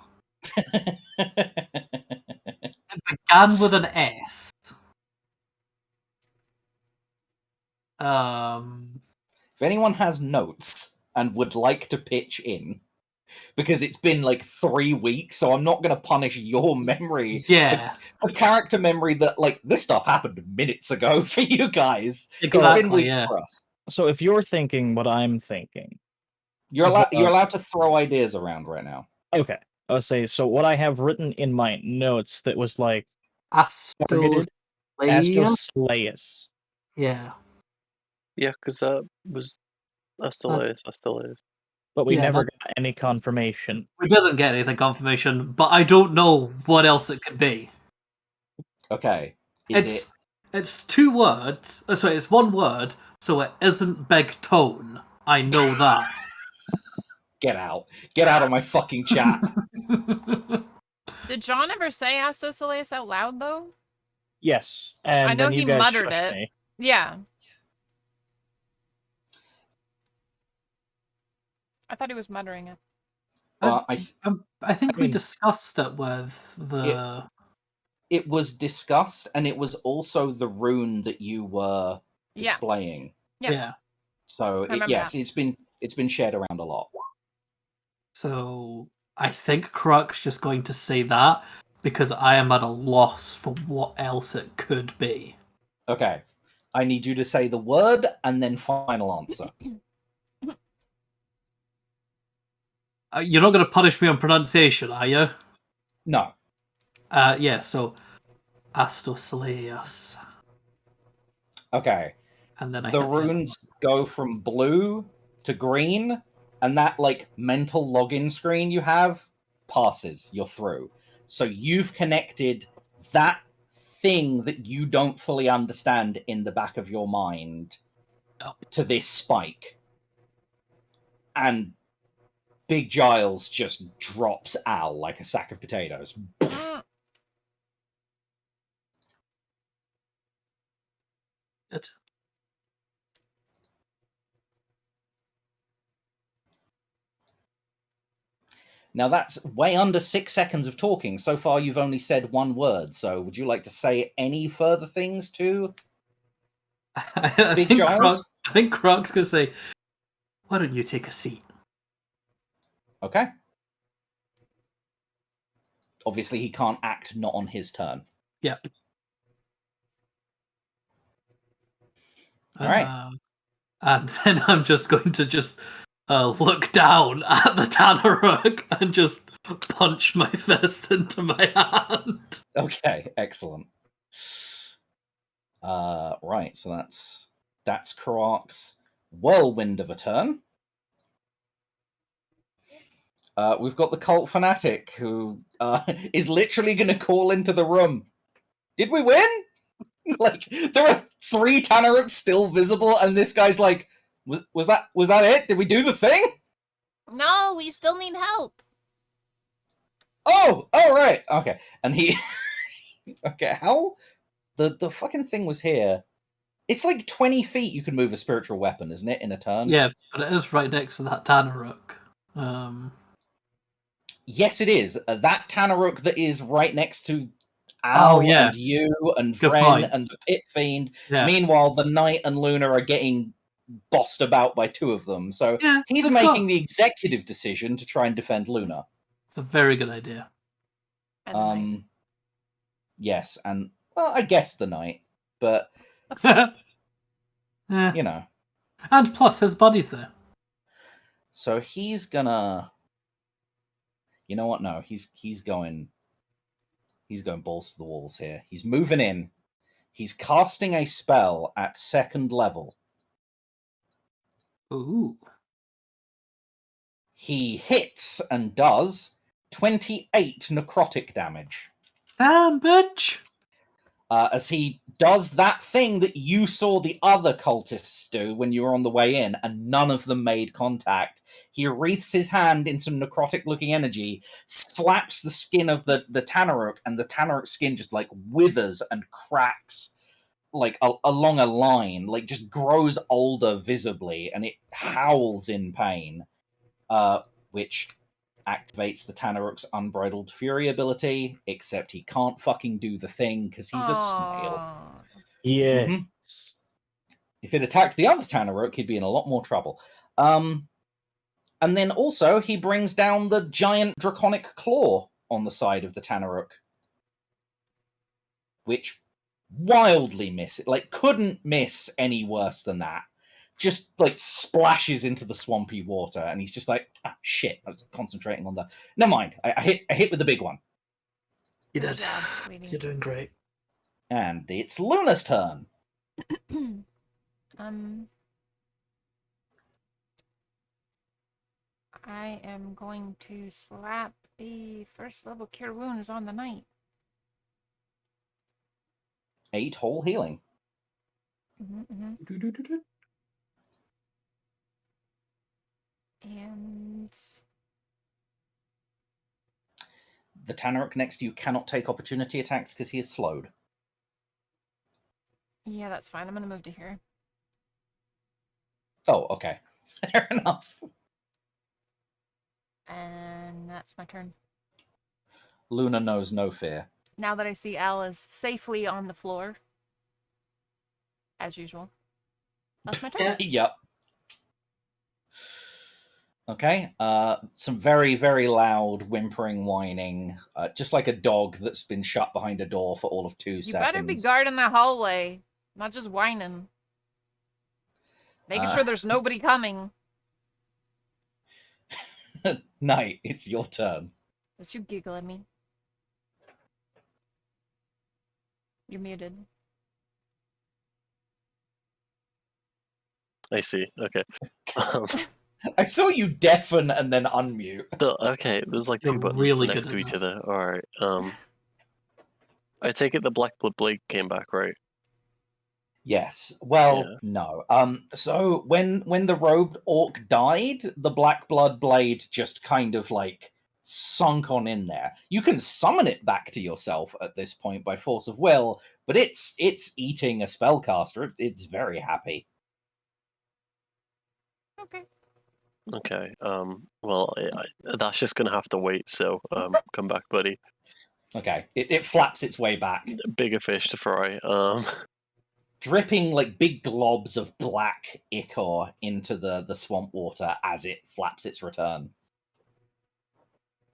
It began with an S. If anyone has notes and would like to pitch in, because it's been 3 weeks, so I'm not going to punish your memory for character memory that, this stuff happened minutes ago for you guys. Exactly, it's been weeks for us. So if you're thinking what I'm thinking... You're allowed to throw ideas around right now. Okay. I'll say, so what I have written in my notes that was Astroslayus. Yeah. Yeah, because that was Astroslayus. But we never got any confirmation. We didn't get anything confirmation, but I don't know what else it could be. Okay. It's 2 words. Oh, sorry, it's 1 word, so it isn't big tone. I know that. Get out. Get out of my fucking chat. Did John ever say Astroslayus out loud, though? Yes. And I know then you he guys muttered shushed it. me. Yeah. I thought he was muttering it. I think we discussed it with the... It was discussed, and it was also the rune that you were displaying. Yeah. So, it's been shared around a lot. So, I think Crux just going to say that, because I am at a loss for what else it could be. Okay. I need you to say the word, and then final answer. You're not going to punish me on pronunciation, are you? No. So... Astroslayus. Okay. And then I The hit the runes go from blue to green, and that like mental login screen you have passes. You're through. So you've connected that thing that you don't fully understand in the back of your mind to this spike. And Big Giles just drops Al like a sack of potatoes. Good. Now that's way under 6 seconds of talking. So far you've only said one word, so would you like to say any further things to Big Giles? I think Croc's gonna say, "Why don't you take a seat?" Okay. Obviously he can't act not on his turn. Yep. Alright. And then I'm just going to look down at the Tanaruk and just punch my fist into my hand. Okay, excellent. Right, so that's Karak's whirlwind of a turn. We've got the cult fanatic who is literally going to call into the room. Did we win? Like, there are 3 Tanaruks still visible, and this guy's like, was that it? Did we do the thing? No, we still need help. Oh, right, okay. And he, okay, how the fucking thing was here. It's like 20 feet you can move a spiritual weapon, isn't it, in a turn? Yeah, but it is right next to that Tanaruk. Yes, it is. That Tanaruk that is right next to Al and you and Vren and the Pit Fiend. Yeah. Meanwhile, the Knight and Luna are getting bossed about by 2 of them. So he's making the executive decision to try and defend Luna. It's a very good idea. Yes, and well, I guess the Knight, but you know. And plus his buddy's there. So he's gonna, you know what? No, he's going balls to the walls here. He's moving in. He's casting a spell at 2nd level. Ooh. He hits and does 28 necrotic damage. Damn, bitch! As he does that thing that you saw the other cultists do when you were on the way in, and none of them made contact. He wreaths his hand in some necrotic-looking energy, slaps the skin of the Tanaruk, and the Tanaruk skin just, like, withers and cracks, like, along a line, like, just grows older visibly, and it howls in pain, which activates the Tanaruk's Unbridled Fury ability, except he can't fucking do the thing because he's a snail. Yeah. Mm-hmm. If it attacked the other Tanaruk, he'd be in a lot more trouble. And then also, he brings down the giant draconic claw on the side of the Tanaruk, which wildly couldn't miss any worse than that. Just like splashes into the swampy water, and he's just like, shit, I was concentrating on that. Never mind, I hit with the big one. You did. You're doing great. And it's Luna's turn. I am going to slap a 1st level Cure Wounds on the Knight. 8 whole healing. And the Tanaruk next to you cannot take opportunity attacks because he is slowed. Yeah, that's fine. I'm going to move to here. Oh, okay. Fair enough. And that's my turn. Luna knows no fear. Now that I see Al is safely on the floor. As usual. That's my turn. Yep. Okay. Some very, very loud whimpering, whining. Just like a dog that's been shut behind a door for all of 2 seconds. You better be guarding that hallway. Not just whining. Making sure there's nobody coming. Knight, it's your turn. Don't you giggle at me. You're muted. I see. Okay. Um, I saw you deafen and then unmute. okay, there's like You're two buttons really next good to at each this. other. Alright. I take it the Black Blood Blade came back, right? Yes. Well, Yeah. no. So when the robed orc died, the black blood blade just kind of like sunk on in there. You can summon it back to yourself at this point by force of will, but it's eating a spellcaster. It's very happy. Okay. Okay. Well, that's just gonna have to wait. So, come back, buddy. Okay. It flaps its way back, Bigger fish to fry. dripping like big globs of black ichor into the swamp water as it flaps its return.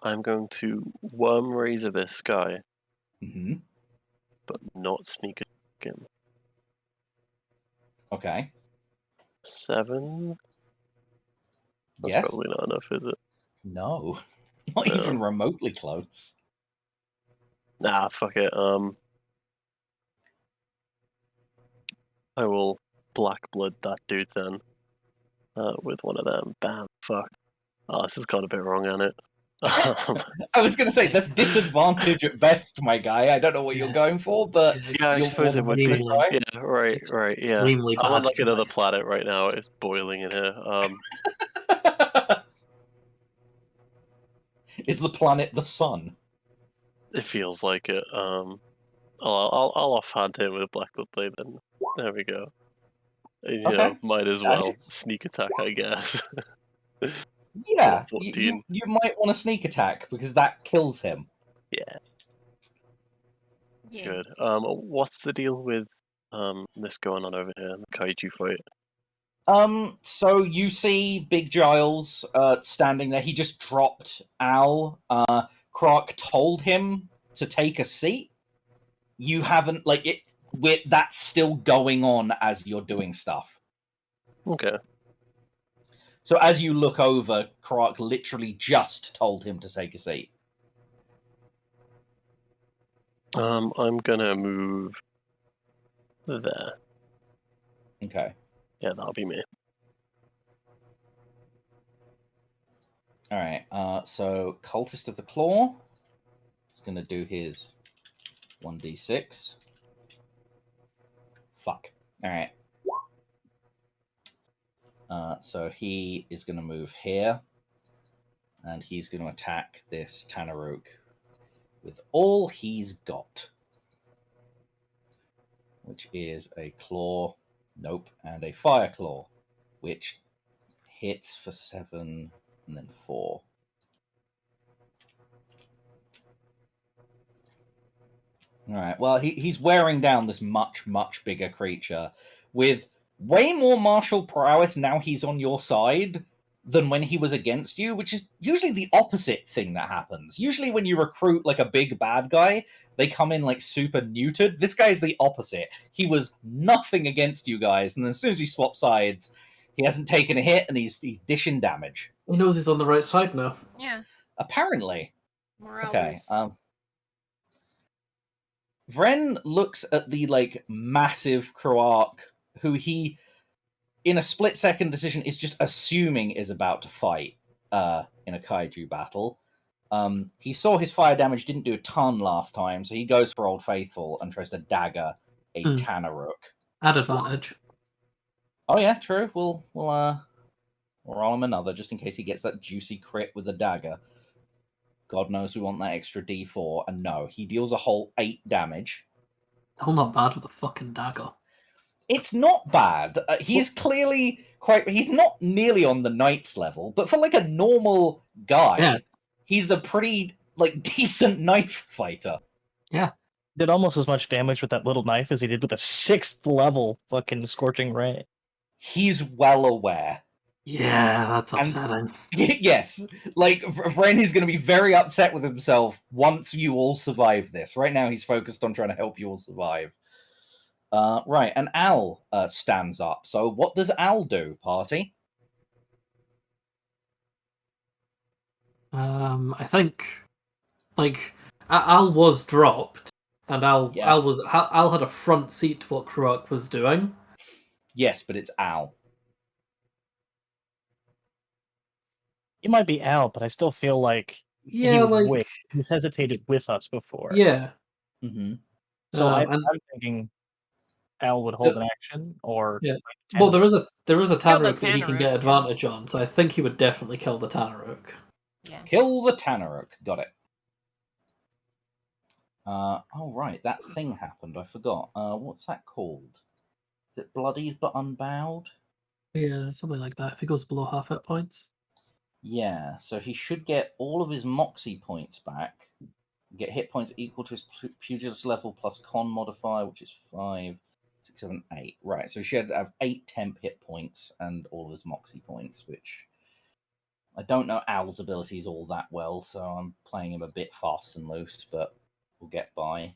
I'm going to worm razor this guy, Hmm. but not sneak him. Okay. 7. That's Yes. probably not enough, is it? No. Not No. even remotely close. Nah, fuck it. I will black blood that dude then. With one of them. Bam. Fuck. Oh, this has gone a bit wrong, hasn't it? I was going to say, that's disadvantage at best, my guy. I don't know what you're going for, but Yeah, I you'll suppose it would be. try. Yeah, right, yeah. Extremely I'm on bad like another choice. planet right now. It's boiling in here. Is the planet the sun? It feels like it. I'll offhand him with a black blood blade then. There we go. You Okay. know, might as well Nice. sneak attack, I guess. Yeah, 14. you might want to sneak attack because that kills him. Yeah, Yeah. good. What's the deal with this going on over here? The kaiju fight. So you see Big Giles standing there. He just dropped Al. Croc told him to take a seat. You haven't that's still going on as you're doing stuff. Okay. So as you look over, Croc literally just told him to take a seat. I'm gonna move there. Okay. Yeah, that'll be me. All right. So Cultist of the Claw is going to do his 1d6. Fuck. All right. So he is going to move here, and he's going to attack this Tanaruk with all he's got, which is a claw, nope, and a fire claw, which hits for 7 and then 4. All right. Well, he's wearing down this much bigger creature with way more martial prowess now he's on your side than when he was against you, which is usually the opposite thing that happens. Usually when you recruit like a big bad guy, they come in like super neutered. This guy's the opposite. He was nothing against you guys, and then as soon as he swaps sides, he hasn't taken a hit and he's dishing damage. He knows he's on the right side now. Yeah. Apparently. Morale Okay. boost. Vren looks at the like massive Croark, who he, in a split-second decision, is just assuming is about to fight in a kaiju battle. He saw his fire damage didn't do a ton last time, so he goes for Old Faithful and tries to dagger a Tanaruk. At advantage. Oh yeah, true. We'll roll him another just in case he gets that juicy crit with the dagger. God knows we want that extra D4, and no, he deals a whole 8 damage. Still not bad with a fucking dagger. It's not bad. He's clearly he's not nearly on the knight's level, but for like a normal guy, he's a pretty like decent knife fighter. Yeah. Did almost as much damage with that little knife as he did with a 6th level fucking Scorching Ray. He's well aware. Yeah, that's upsetting. Yes, like Vren is going to be very upset with himself once you all survive this. Right now, he's focused on trying to help you all survive. Right, and Al stands up. So what does Al do, party? I think, like, Al was dropped, and Al had a front seat to what Croak was doing. Yes, but it's Al. You might be Al, but I still feel like Yeah, like he's hesitated with us before. yeah. Mm-hmm. So and I'm thinking Al would hold an action or yeah. fight Well, Tanner. there is a Kill the Tanaruk that he can get Tanaruk, advantage on, so I think he would definitely kill the Tanaruk. Yeah. Kill the Tanaruk. Got it. Oh, right. That thing happened. I forgot. What's that called? Is it Bloodied but Unbowed? Yeah, something like that. If he goes below half hit points. Yeah, so he should get all of his Moxie points back. Get hit points equal to his pugilist level plus con modifier, which is 5, 6, 7, 8. Right, so he should have 8 temp hit points and all of his Moxie points, which I don't know Al's abilities all that well, so I'm playing him a bit fast and loose, but we'll get by.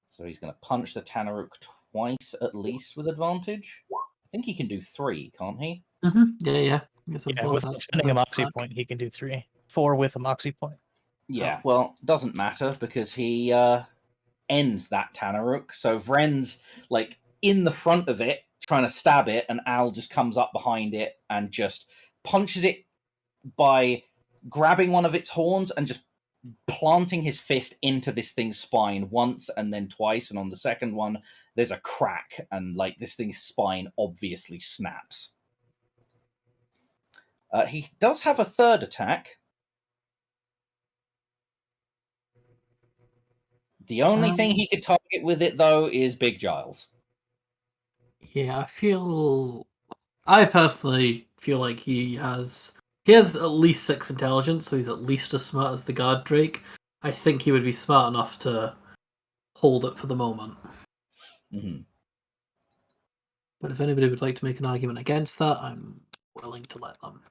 So he's going to punch the Tanaruk twice at least with advantage. I think he can do 3, can't he? Yeah. Yeah, with spending a Moxie point, he can do 3. 4 with a Moxie point. Yeah, well, doesn't matter because he ends that Tanaruk. So Vren's like in the front of it, trying to stab it, and Al just comes up behind it and just punches it by grabbing one of its horns and just planting his fist into this thing's spine once and then twice. And on the second one, there's a crack, and like this thing's spine obviously snaps. He does have a third attack. The only thing he could target with it, though, is Big Giles. Yeah, I personally feel like he has at least 6 intelligence, so he's at least as smart as the guard Drake. I think he would be smart enough to hold it for the moment. Mm-hmm. But if anybody would like to make an argument against that, I'm willing to let them.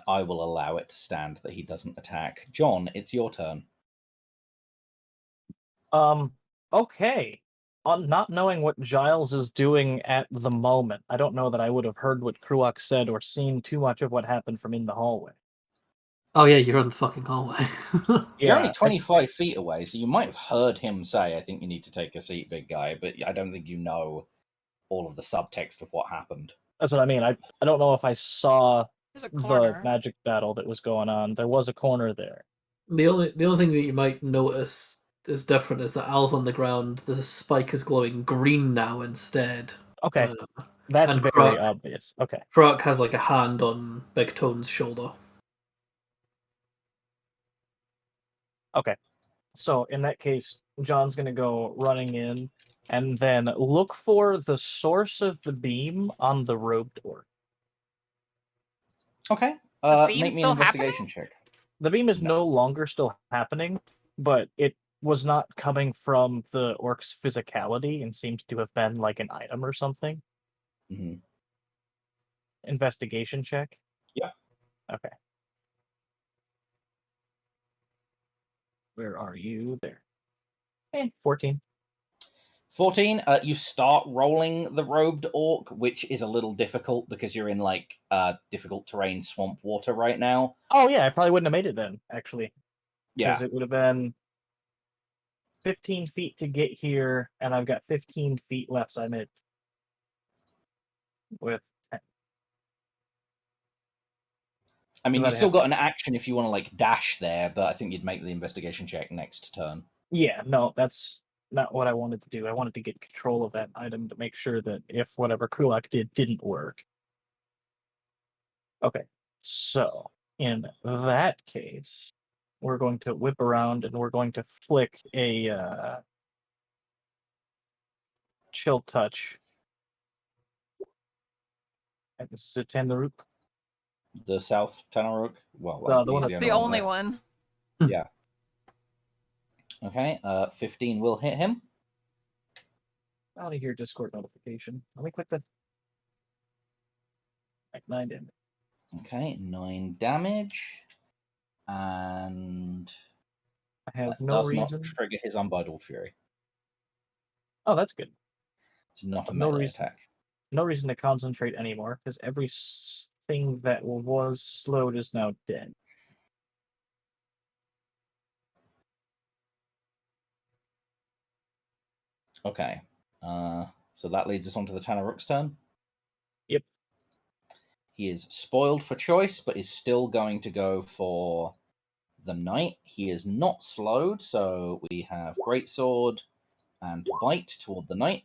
I will allow it to stand that he doesn't attack. John, it's your turn. Okay. On not knowing what Giles is doing at the moment, I don't know that I would have heard what Kruak said or seen too much of what happened from in the hallway. Oh yeah, you're in the fucking hallway. You're only 25 feet away, so you might have heard him say, I think you need to take a seat, big guy, but I don't think you know all of the subtext of what happened. That's what I mean. I don't know if I saw the magic battle that was going on. There was a corner there. The only thing that you might notice is different is that Al's on the ground. The spike is glowing green now instead. Okay, that's very obvious. Okay, Croc has like a hand on Big Tone's shoulder. Okay, so in that case, John's gonna go running in and then look for the source of the beam on the robed orc. Okay, make me an investigation check. The beam is no longer still happening, but it was not coming from the orc's physicality and seems to have been like an item or something. Mm-hmm. Investigation check? Yeah. Okay. Where are you? There. 14. 14, you start rolling the robed orc, which is a little difficult because you're in like difficult terrain swamp water right now. Oh yeah, I probably wouldn't have made it then, actually. Yeah. Because it would have been 15 feet to get here, and I've got 15 feet left, so I made it with 10. I mean, you've still got an action if you want to like dash there, but I think you'd make the investigation check next turn. Yeah, no, that's not what I wanted to do. I wanted to get control of that item to make sure that if whatever Krulak did didn't work. Okay, so in that case, we're going to whip around and we're going to flick a chill touch. And this is a Tanaruk. The South Tanaruk? Well, like, the one that's the only one. Yeah. Okay, 15 will hit him. Out of here, Discord notification. Let me click the 9 damage. Okay, 9 damage. And I have that no does reason. not trigger his Unbridled Fury. Oh, that's good. It's not a melee attack. No reason to concentrate anymore, because every thing that was slowed is now dead. Okay. So that leads us on to the Tanaruk's turn? Yep. He is spoiled for choice, but is still going to go for the knight. He is not slowed, so we have greatsword and bite toward the knight.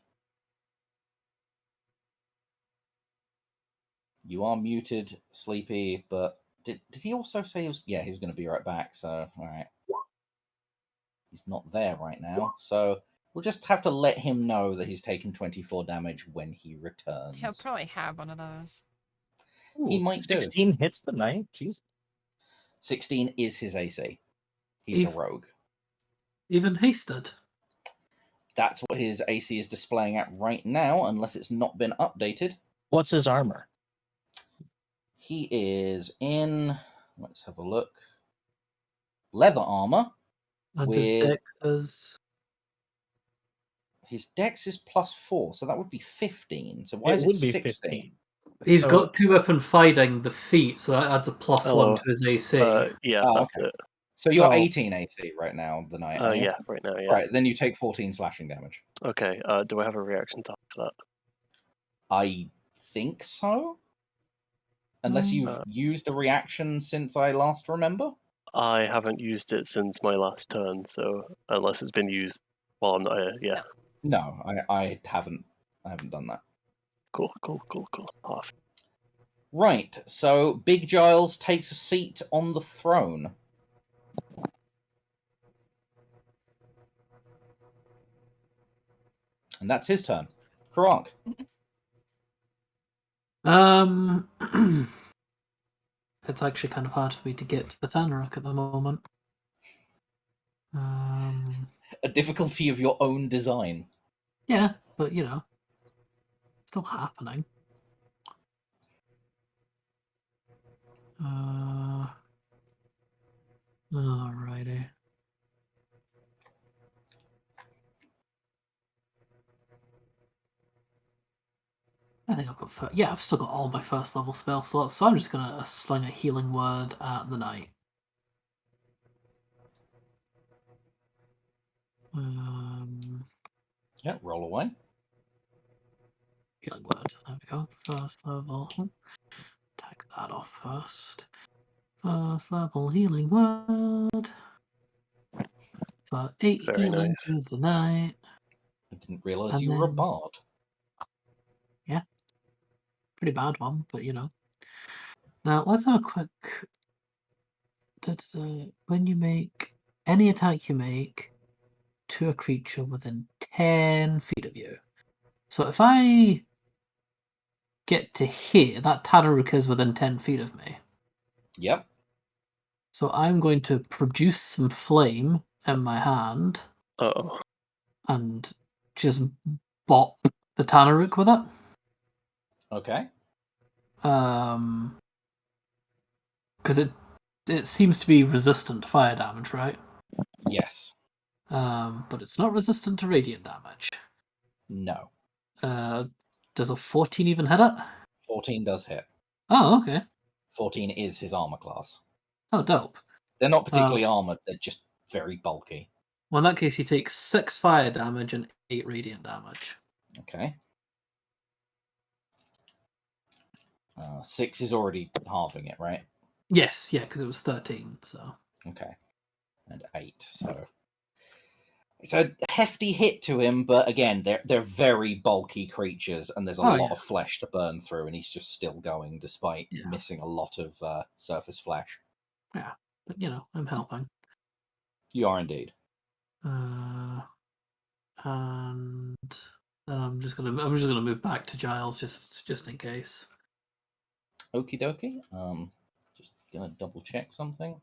You are muted, Sleepy, but did he also say he was? Yeah, he was going to be right back. So all right, he's not there right now. So we'll just have to let him know that he's taken 24 damage when he returns. He'll probably have one of those. He Ooh, might do. 16 hits the knight. Jeez. 16 is his AC. He's a rogue. Even hasted. That's what his AC is displaying at right now, unless it's not been updated. What's his armor? He is in, let's have a look, leather armor. And with his dex is... His dex is +4, so that would be 15. So why It is it would be 16? 15. He's So- got 2-weapon fighting the feat, so that adds a +1 Hello. to his AC. Yeah, Oh, that's okay. it. So you're Oh. 18 AC right now, the knight. Are you? Yeah, right now, yeah. Right, then you take 14 slashing damage. Okay, do I have a reaction time for that? I think so. Unless you've used a reaction since I last remember. I haven't used it since my last turn, so unless it's been used while I'm not here, yeah. No, I haven't. I haven't done that. Cool. Half. Right, so Big Giles takes a seat on the throne. And that's his turn. Karak. It's actually kind of hard for me to get to the Tanaruk at the moment. A difficulty of your own design. Yeah, but you know, still happening. Alrighty. I think I've got I've still got all my first level spell slots, so I'm just gonna sling a healing word at the knight. Yeah, roll away. Healing word. There we go. First level. Take that off first. First level healing word. For 8 Very healing nice. to the knight. I didn't realise And you were a then- bard. Yeah. Pretty bad one, but you know. Now, let's have a quick... When you make... Any attack you make to a creature within 10 feet of you. So if I get to here, that Tanaruk is within 10 feet of me. Yep. So I'm going to produce some flame in my hand Uh-oh. and just bop the Tanaruk with it. Okay. Because it seems to be resistant to fire damage, right? Yes. But it's not resistant to radiant damage. No. Does a 14 even hit it? 14 does hit. Oh, okay. 14 is his armor class. Oh, dope. They're not particularly armored, they're just very bulky. Well, in that case, he takes 6 fire damage and 8 radiant damage. Okay. 6 is already halving it, right? Yes, yeah, because it was 13, so... Okay. And 8, so... It's a hefty hit to him, but again, they're very bulky creatures, and there's a lot of flesh to burn through, and he's just still going despite missing a lot of surface flesh. Yeah, but you know, I'm helping. You are indeed. And then I'm just gonna move back to Giles just in case. Okie dokie. Just gonna double check something.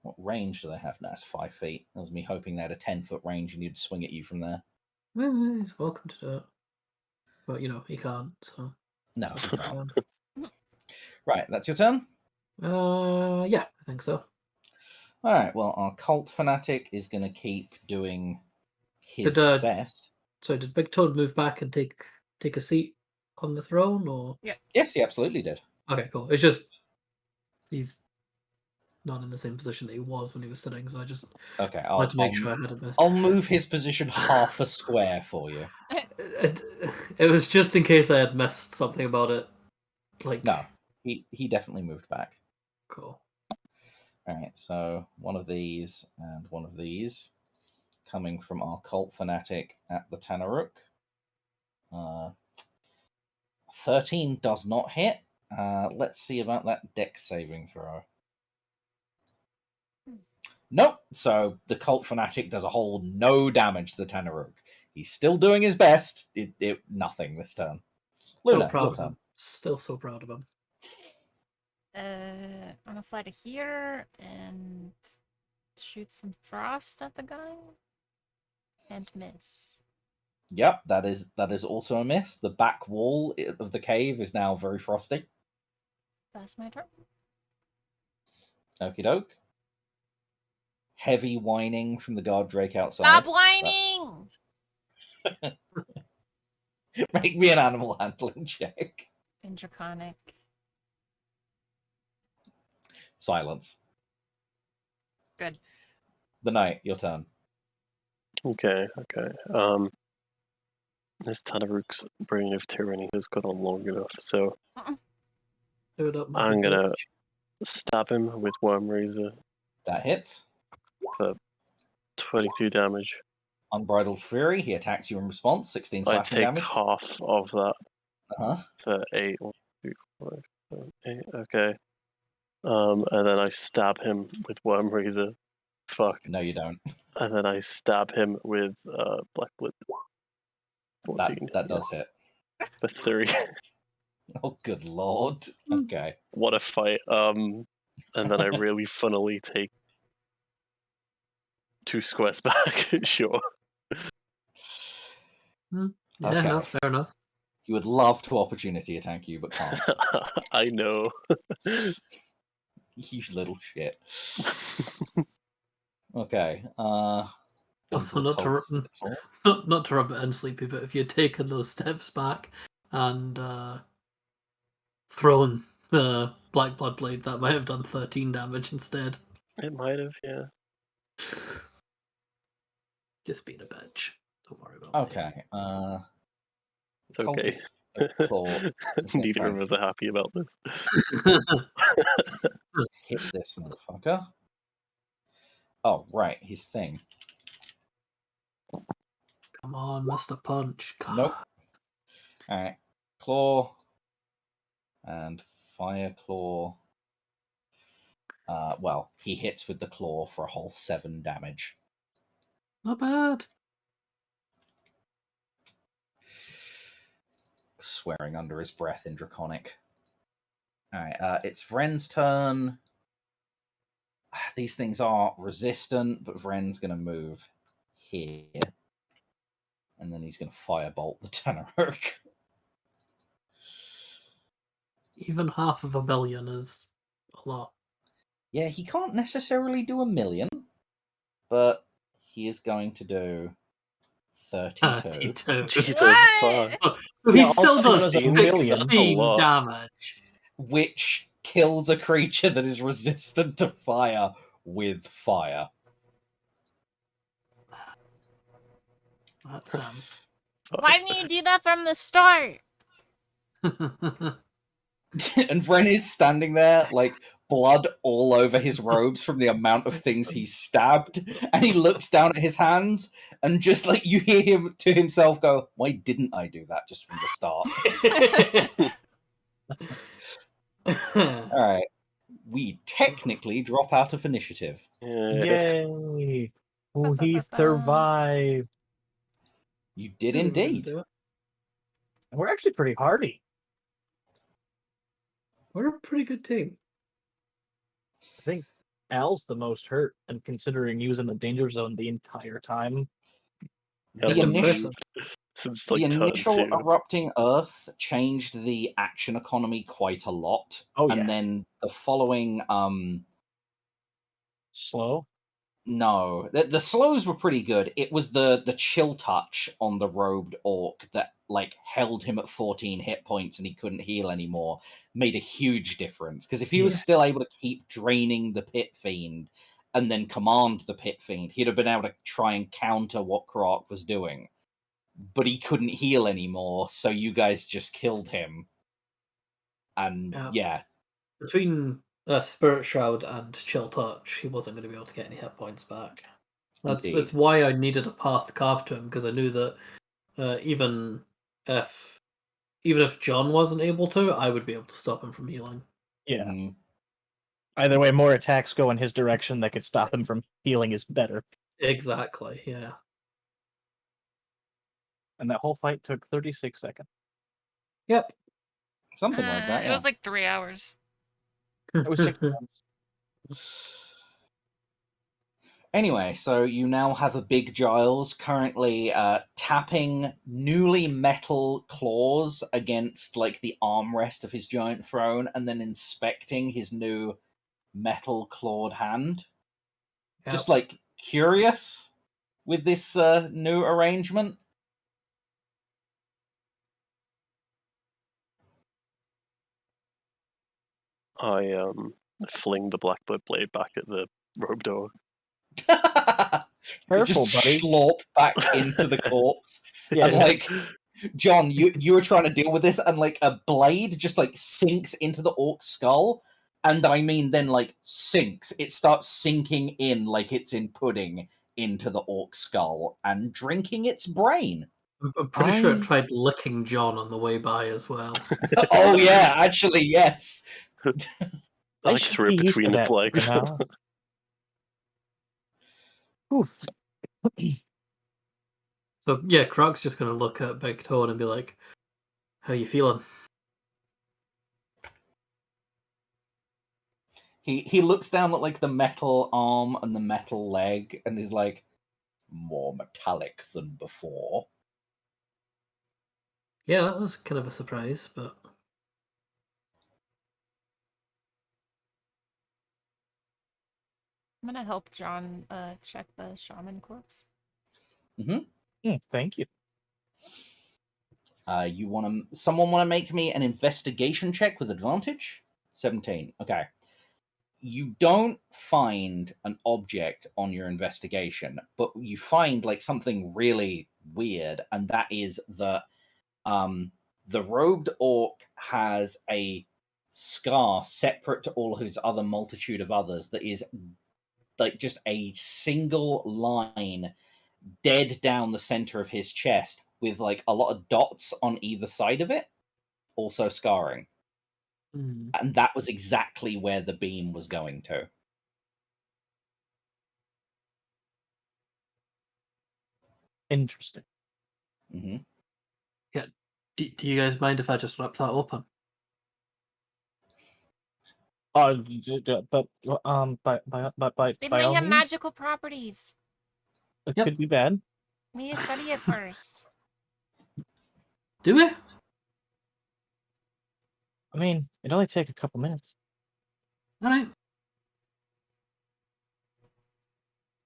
What range do they have? No, it's 5 feet. That was me hoping they had a 10-foot range and he'd swing at you from there. Well, he's welcome to do it, but you know he can't. So no, he can't. Right, that's your turn. Yeah, I think so. All right. Well, our cult fanatic is going to keep doing his best. So did Big Toad move back and take a seat on the throne, or? Yeah. Yes, he absolutely did. Okay, cool. It's just he's not in the same position that he was when he was sitting, so I just wanted to make sure I had a bit. I'll move his position half a square for you. It was just in case I had missed something about it Like No, he definitely moved back. Cool. All right, so one of these and one of these coming from our cult fanatic at the Tanaruk. 13 does not hit. Let's see about that dex saving throw. Nope. So the cult fanatic does a whole no damage to the Tanaruk. He's still doing his best. It nothing this turn. Luna, So proud your of turn. him. Still so proud of him. I'm gonna fly to here and shoot some frost at the guy and miss. Yep, that is also a miss. The back wall of the cave is now very frosty. That's my turn. Okie doke. Heavy whining from the guard drake outside. Stop whining! Make me an animal handling check. In Draconic. Silence. Good. The knight, your turn. Okay. This Tanaruk's brain of tyranny has gone on long enough, so Do it up, I'm gonna stab him with Worm Razor That hits. for 22 damage. Unbridled Fury, he attacks you in response, 16 I slashing take damage. half of that Uh-huh. for 8. 1, 2, 5, 7, 8. Okay. And then I stab him with Worm Razor. Fuck. No, you don't. And then I stab him with Black Blood. 14. That does hit. For 3. Oh, good lord. Okay. What a fight. And then I really funnily take 2 squares back. Sure. Yeah, Okay. no, fair enough. You would love to opportunity attack you, but can't. I know. You little shit. Okay. Also, not to rub it in, Sleepy, but if you'd taken those steps back and thrown the Black Blood Blade, that might have done 13 damage instead. It might have, yeah. Just being a bitch. Don't worry about it. Okay. It's okay. Neither of us are happy about this. Hit this motherfucker. Oh, right, his thing. Come on, Mr. Punch. God. Nope. Alright. Claw. And Fire Claw. Well, he hits with the claw for a whole 7 damage. Not bad. Swearing under his breath in Draconic. Alright, it's Vren's turn. These things are resistant, but Vren's going to move here. And then he's going to firebolt the Tanaruk. Even half of a billion is a lot. Yeah, he can't necessarily do 1,000,000, but he is going to do 32. Jesus fuck. So he still does also does 16 damage. Which kills a creature that is resistant to fire with fire. That's Why didn't you do that from the start? And Vren is standing there, like, blood all over his robes from the amount of things he stabbed, and he looks down at his hands, and just, like, you hear him to himself go, why didn't I do that just from the start? Alright. We technically drop out of initiative. Yay! Oh, he survived. You did indeed. We're actually pretty hardy. We're a pretty good team. I think Al's the most hurt, and considering he was in the danger zone the entire time. The initial Since, like, erupting Earth changed the action economy quite a lot. Oh, yeah. And then the following Slow? No. The slows were pretty good. It was the chill touch on the robed orc that, like, held him at 14 hit points and he couldn't heal anymore. Made a huge difference. Because if he was still able to keep draining the Pit Fiend and then command the Pit Fiend, he'd have been able to try and counter what Kroark was doing. But he couldn't heal anymore, so you guys just killed him. And Yeah. yeah. Between Spirit Shroud and Chill Touch, he wasn't going to be able to get any hit points back. That's why I needed a path carved to him, because I knew that even if John wasn't able to, I would be able to stop him from healing. Yeah. Mhm. Either way, more attacks go in his direction that could stop him from healing is better. Exactly, yeah. And that whole fight took 36 seconds. Yep. Something like that, It yeah. was like 3 hours. It was 6 rounds. Anyway, so you now have a big Giles currently tapping newly metal claws against like the armrest of his giant throne, and then inspecting his new metal clawed hand. Yep. Just like curious with this new arrangement. I fling the blackbird blade back at the robe dog. Careful, just buddy. slop back into the corpse. Yeah, And just- like, John, you were trying to deal with this, and like a blade just like sinks into the orc's skull, and I mean then like sinks. It starts sinking in like it's in pudding into the orc's skull and drinking its brain. I'm pretty sure it tried licking John on the way by as well. Oh yeah, actually yes. I like threw it between its legs. So yeah, Croc's just gonna look at Big Toad and be like, "How you feeling?" He looks down at like the metal arm and the metal leg and is like, more metallic than before. Yeah, that was kind of a surprise, but I'm gonna help John check the shaman corpse. Thank you. Someone want to make me an investigation check with advantage? 17. Okay. You don't find an object on your investigation, but you find like something really weird, and that is that the robed orc has a scar separate to all of his other multitude of others that is like just a single line dead down the center of his chest with like a lot of dots on either side of it, also scarring. And that was exactly where the beam was going to. Interesting. Mm-hmm. yeah. Do you guys mind if I just rip that open? But by They by may all have means, magical properties. it Yep. could be bad. We need to study it first. Do we? I mean, it'd only take a couple minutes. All right.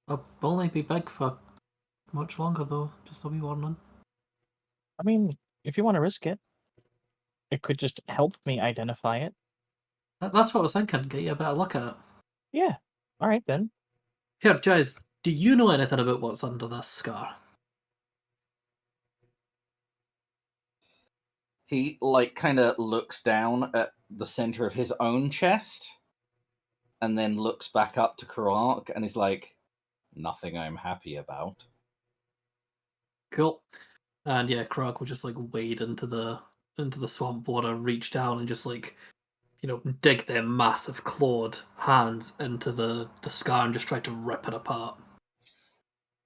I'll only be big for much longer though. Just a wee warning. I mean, if you want to risk it, it could just help me identify it. That's what I was thinking. Get you a better look at it. Yeah. All right then. Here, Jazz, do you know anything about what's under this scar? He like kind of looks down at the center of his own chest and then looks back up to Karak and is like, nothing I'm happy about. Cool. And yeah, Krog will just like wade into the swamp water, reach down and just like, dig their massive clawed hands into the scar and just try to rip it apart.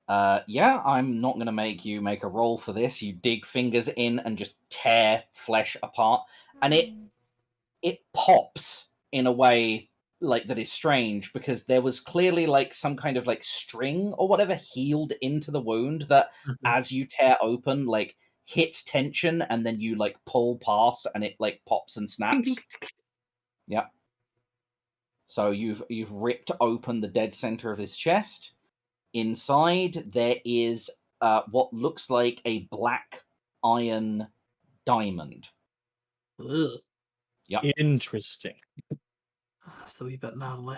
Yeah, I'm not going to make you make a roll for this. You dig fingers in and just tear flesh apart, and it pops in a way like that is strange because there was clearly like some kind of like string or whatever healed into the wound that as you tear open like hits tension and then you like pull past and it like pops and snaps. Yeah. So you've ripped open the dead center of his chest. Inside, there is what looks like a black iron diamond. Ugh. Yep. Interesting. That's a wee bit gnarly.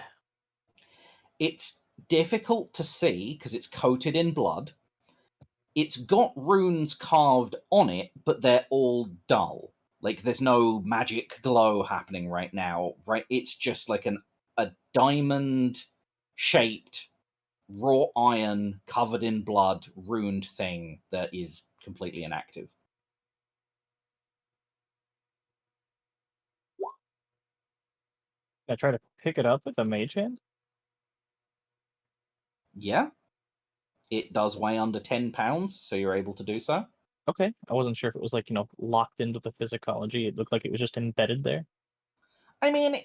It's difficult to see because it's coated in blood. It's got runes carved on it, but they're all dull. Like, there's no magic glow happening right now, right? It's just like a diamond-shaped, wrought iron, covered in blood, ruined thing that is completely inactive. I try to pick it up with a mage hand. Yeah. It does weigh under 10 pounds, so you're able to do so. Okay, I wasn't sure if it was like, locked into the physicology. It looked like it was just embedded there. I mean,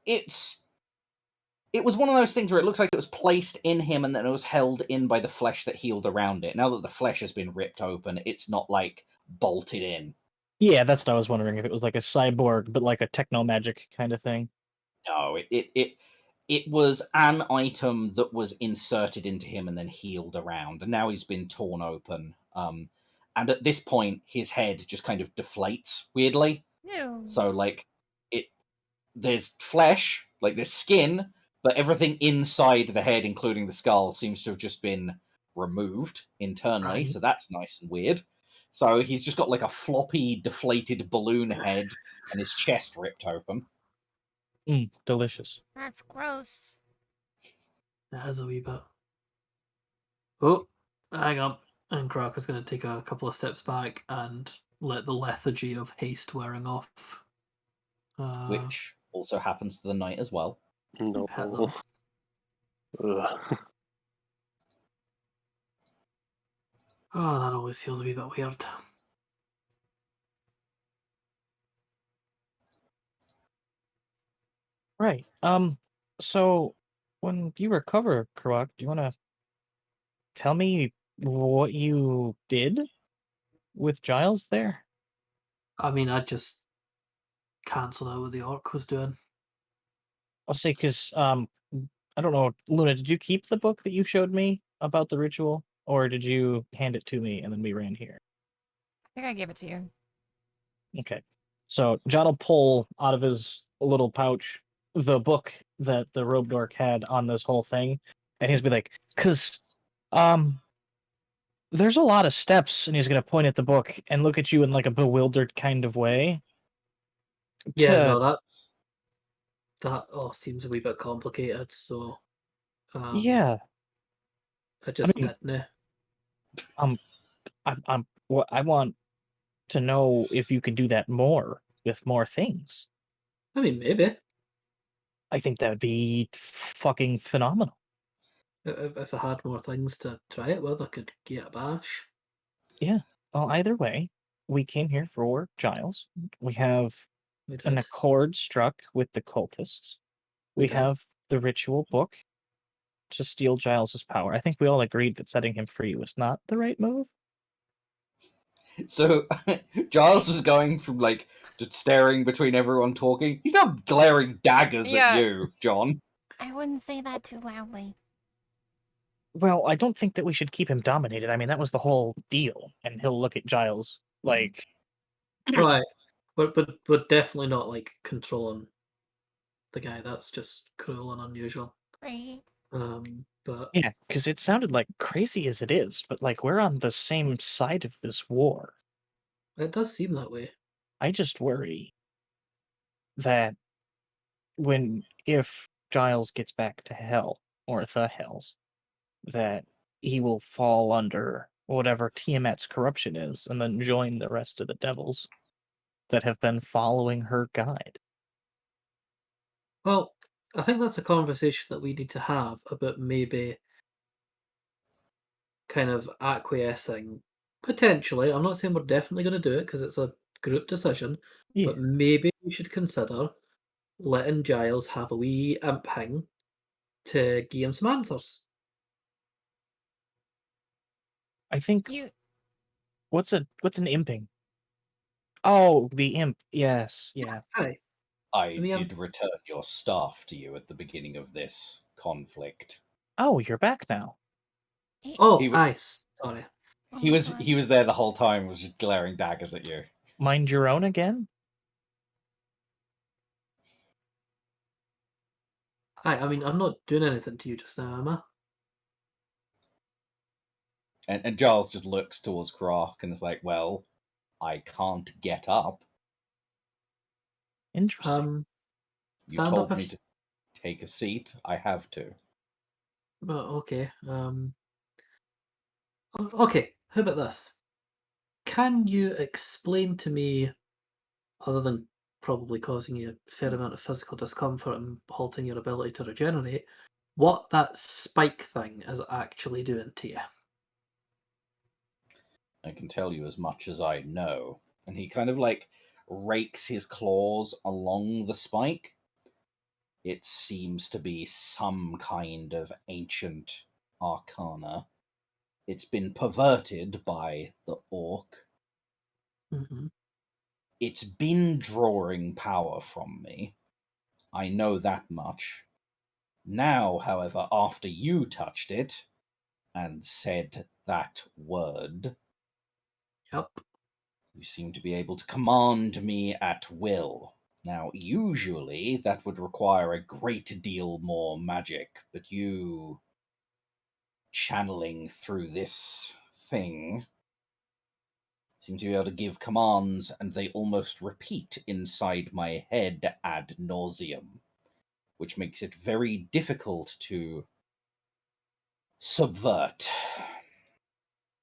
it was one of those things where it looks like it was placed in him and then it was held in by the flesh that healed around it. Now that the flesh has been ripped open, it's not like bolted in. Yeah, that's what I was wondering, if it was like a cyborg, but like a techno magic kind of thing. No, it was an item that was inserted into him and then healed around, and now he's been torn open. And at this point, his head just kind of deflates weirdly. No. So like there's flesh, like there's skin, but everything inside the head, including the skull, seems to have just been removed internally. Right. So that's nice and weird. So he's just got like a floppy, deflated balloon head and his chest ripped open. Delicious. That's gross. That is a wee bit. Oh, hang on. And Croc is going to take a couple of steps back and let the lethargy of haste wearing off. Which also happens to the knight as well. No. Hit them. Ugh. Oh, that always feels a wee bit weird. Right. So when you recover, Karok, do you want to tell me what you did with Giles there? I mean, I just cancelled out what the orc was doing. I'll say, because I don't know, Luna, did you keep the book that you showed me about the ritual, or did you hand it to me and then we ran here? I think I gave it to you. Okay. So John will pull out of his little pouch the book that the robe dork had on this whole thing, and he's be like, "Cause, there's a lot of steps," and he's gonna point at the book and look at you in like a bewildered kind of way. Yeah, to- no, that all seems a wee bit complicated, so yeah. I just mean- didn't. I want to know if you can do that more with more things. I mean, maybe. I think that would be fucking phenomenal. If I had more things to try it with, I could get a bash. Yeah. Well, either way, we came here for Giles. We have We did. an accord struck with the cultists. We did. have the ritual book to steal Giles's power. I think we all agreed that setting him free was not the right move. So Giles was going from like just staring between everyone talking. He's now glaring daggers Yeah. at you, John. I wouldn't say that too loudly. Well, I don't think that we should keep him dominated. I mean, that was the whole deal. And he'll look at Giles like, Right. But definitely not like controlling the guy. That's just cruel and unusual. Right. But yeah, because it sounded like crazy as it is, but like we're on the same side of this war. it does seem that way. I just worry that if Giles gets back to hell, or the hells, that he will fall under whatever Tiamat's corruption is, and then join the rest of the devils that have been following her guide. Well, I think that's a conversation that we need to have about maybe kind of acquiescing. Potentially, I'm not saying we're definitely going to do it because it's a group decision, Yeah. but maybe we should consider letting Giles have a wee imp hang to give him some answers. I think You what's an imping? Oh, the imp. Yes, yeah. Hi. I mean, did return your staff to you at the beginning of this conflict. Oh, you're back now. Oh, He- ice. Sorry. Oh He my was God. he was there the whole time, was just glaring daggers at you. Mind your own again? I mean, I'm not doing anything to you just now, am I? And Giles just looks towards Grok and is like, well, I can't get up. Interesting. You Stand told up me if... to take a seat. I have to. Well, okay. Okay, how about this? Can you explain to me, other than probably causing you a fair amount of physical discomfort and halting your ability to regenerate, what that spike thing is actually doing to you? I can tell you as much as I know. And he kind of like rakes his claws along the spike. It seems to be some kind of ancient arcana. It's been perverted by the orc. Mm-hmm. It's been drawing power from me. I know that much. Now, however, after you touched it and said that word, Yep. you seem to be able to command me at will. Now, usually that would require a great deal more magic, but you channeling through this thing seem to be able to give commands, and they almost repeat inside my head ad nauseum, which makes it very difficult to subvert.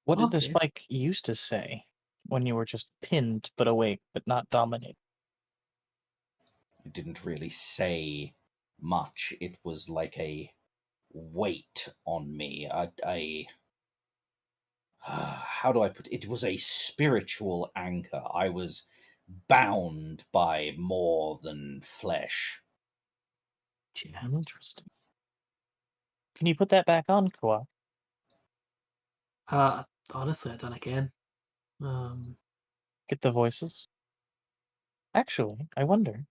What did the Okay. spike used to say when you were just pinned but awake but not dominated? It didn't really say much. It was like a weight on me. How do I put it? It was a spiritual anchor. I was bound by more than flesh. Yeah. Interesting. Can you put that back on, Kwa? Honestly, I done again. Get the voices? Actually, I wonder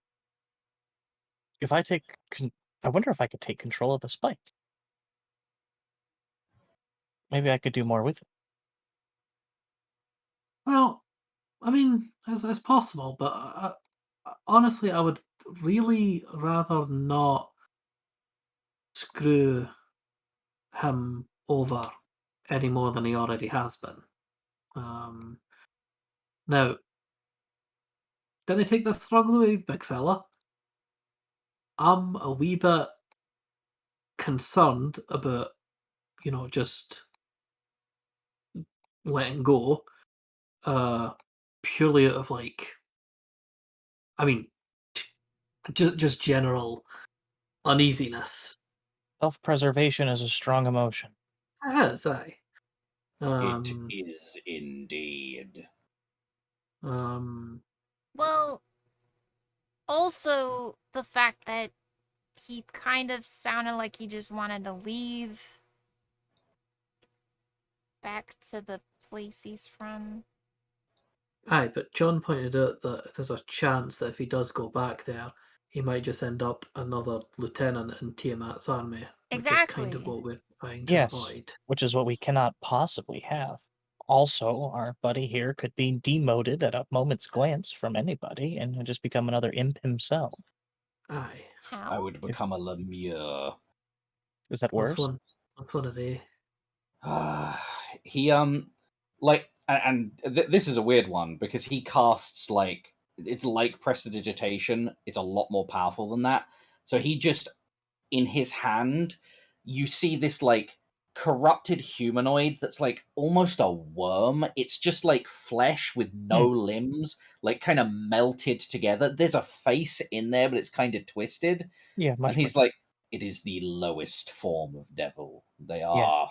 if I take. I wonder if I could take control of the spike. Maybe I could do more with it. Well, I mean, as possible, but honestly, I would really rather not screw him over any more than he already has been. Now, did I take this the wrong way, big fella? I'm a wee bit concerned about, just letting go, purely out of I mean, just general uneasiness. Self-preservation is a strong emotion. As I. It is indeed. Well, also the fact that he kind of sounded like he just wanted to leave back to the place he's from. Aye, but John pointed out that there's a chance that if he does go back there, he might just end up another lieutenant in Tiamat's army, which is kind of Exactly. what we're trying to Yes, avoid. which is what we cannot possibly have. Also, our buddy here could be demoted at a moment's glance from anybody and just become another imp himself. Aye. How? I would become a Lemure. Is that What's worse? what's one of they? He this is a weird one because he casts it's like prestidigitation. It's a lot more powerful than that. So he just, in his hand, you see this corrupted humanoid that's almost a worm. It's just flesh with no limbs, kind of melted together. There's a face in there, but it's kind of twisted. Yeah, much And he's better. like, it is the lowest form of devil. They Yeah. are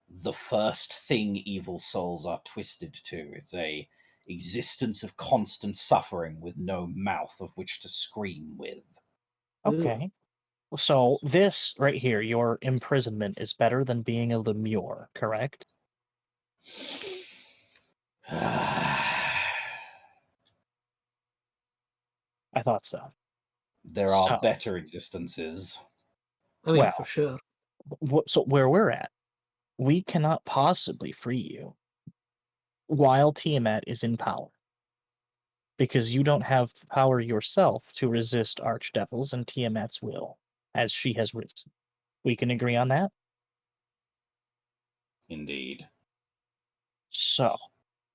the first thing evil souls are twisted to. It's a existence of constant suffering with no mouth of which to scream with. Okay. So this right here, your imprisonment is better than being a lemure, correct? I thought so. There are So, better existences. I mean, well, for sure. so where we're at, we cannot possibly free you while Tiamat is in power. Because you don't have the power yourself to resist archdevils and Tiamat's will, as she has risen. We can agree on that? Indeed. So,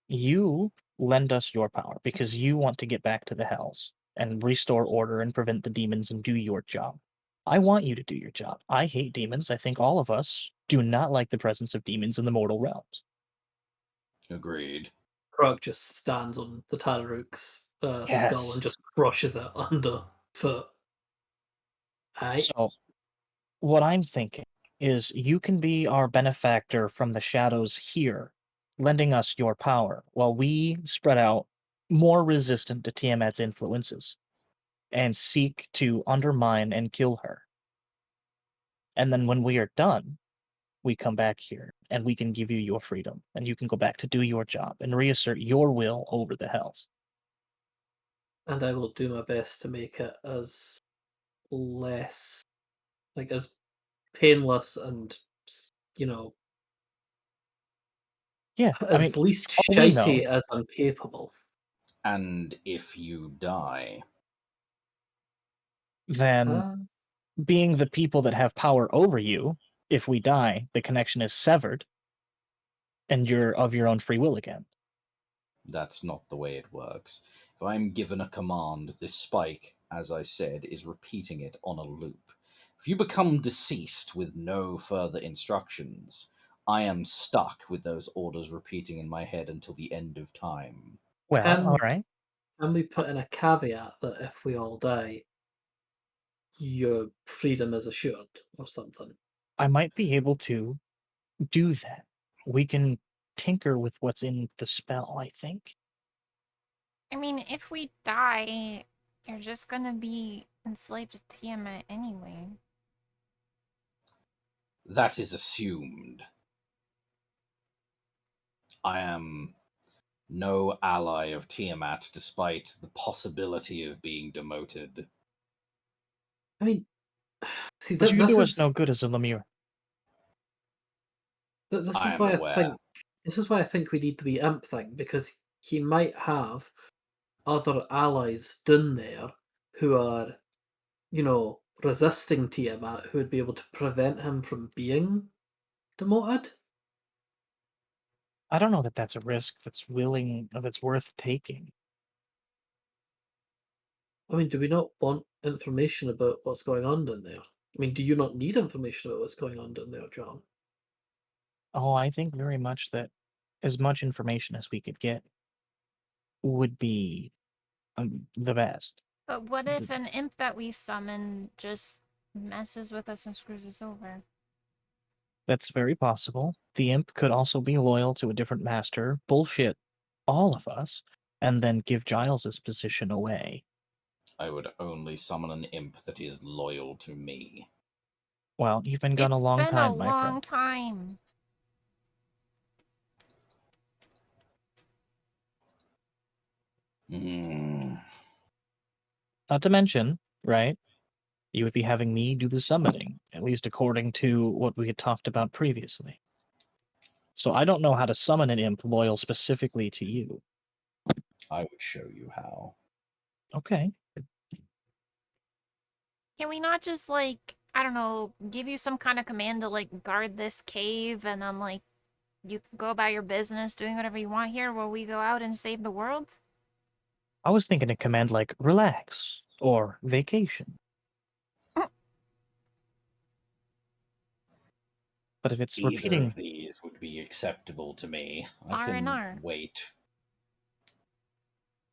you lend us your power because you want to get back to the Hells. and restore order and prevent the demons and do your job. I want you to do your job. I hate demons. I think all of us do not like the presence of demons in the mortal realms. Agreed. Krog just stands on the Tararuk's skull Yes. and just crushes it underfoot. Aye. So, what I'm thinking is you can be our benefactor from the shadows here, lending us your power, while we spread out more resistant to Tiamat's influences and seek to undermine and kill her. And then when we are done, we come back here and we can give you your freedom and you can go back to do your job and reassert your will over the hells. And I will do my best to make it as less, like, as painless and, you know, Yeah, I mean, as least for all we know, shitey as I'm capable. And if you die, then being the people that have power over you, if we die, the connection is severed and you're of your own free will again. that's not the way it works. If I'm given a command, this spike, as I said, is repeating it on a loop. If you become deceased with no further instructions, I am stuck with those orders repeating in my head until the end of time. Well, all right. Can we put in a caveat that if we all die, your freedom is assured or something? I might be able to do that. We can tinker with what's in the spell, I think. I mean, if we die, you're just gonna be enslaved to Tiamat anyway. That is assumed. I am no ally of Tiamat, despite the possibility of being demoted. I mean, see, But you this do is us no good as a Lemure. this I is am why aware. I think this is why I think we need the wee imp thing, because he might have other allies down there who are, you know, resisting Tiamat, who would be able to prevent him from being demoted. I don't know that that's a risk that's worth taking. I mean, do we not want information about what's going on down there? I mean, do you not need information about what's going on down there, John? Oh, I think very much that as much information as we could get would be the best. But what if an imp that we summon just messes with us and screws us over? That's very possible. The imp could also be loyal to a different master, bullshit all of us, and then give Giles's position away. I would only summon an imp that is loyal to me. Well, you've been gone a long time, my friend. It's been a long time. Not to mention, right, you would be having me do the summoning, at least according to what we had talked about previously. So I don't know how to summon an imp loyal specifically to you. I would show you how. Okay. Can we not just, like, I don't know, give you some kind of command to, like, guard this cave and then, like, you can go about your business doing whatever you want here while we go out and save the world? I was thinking a command like relax or vacation. But if it's Either repeating... of these would be acceptable to me. I R&R. can wait.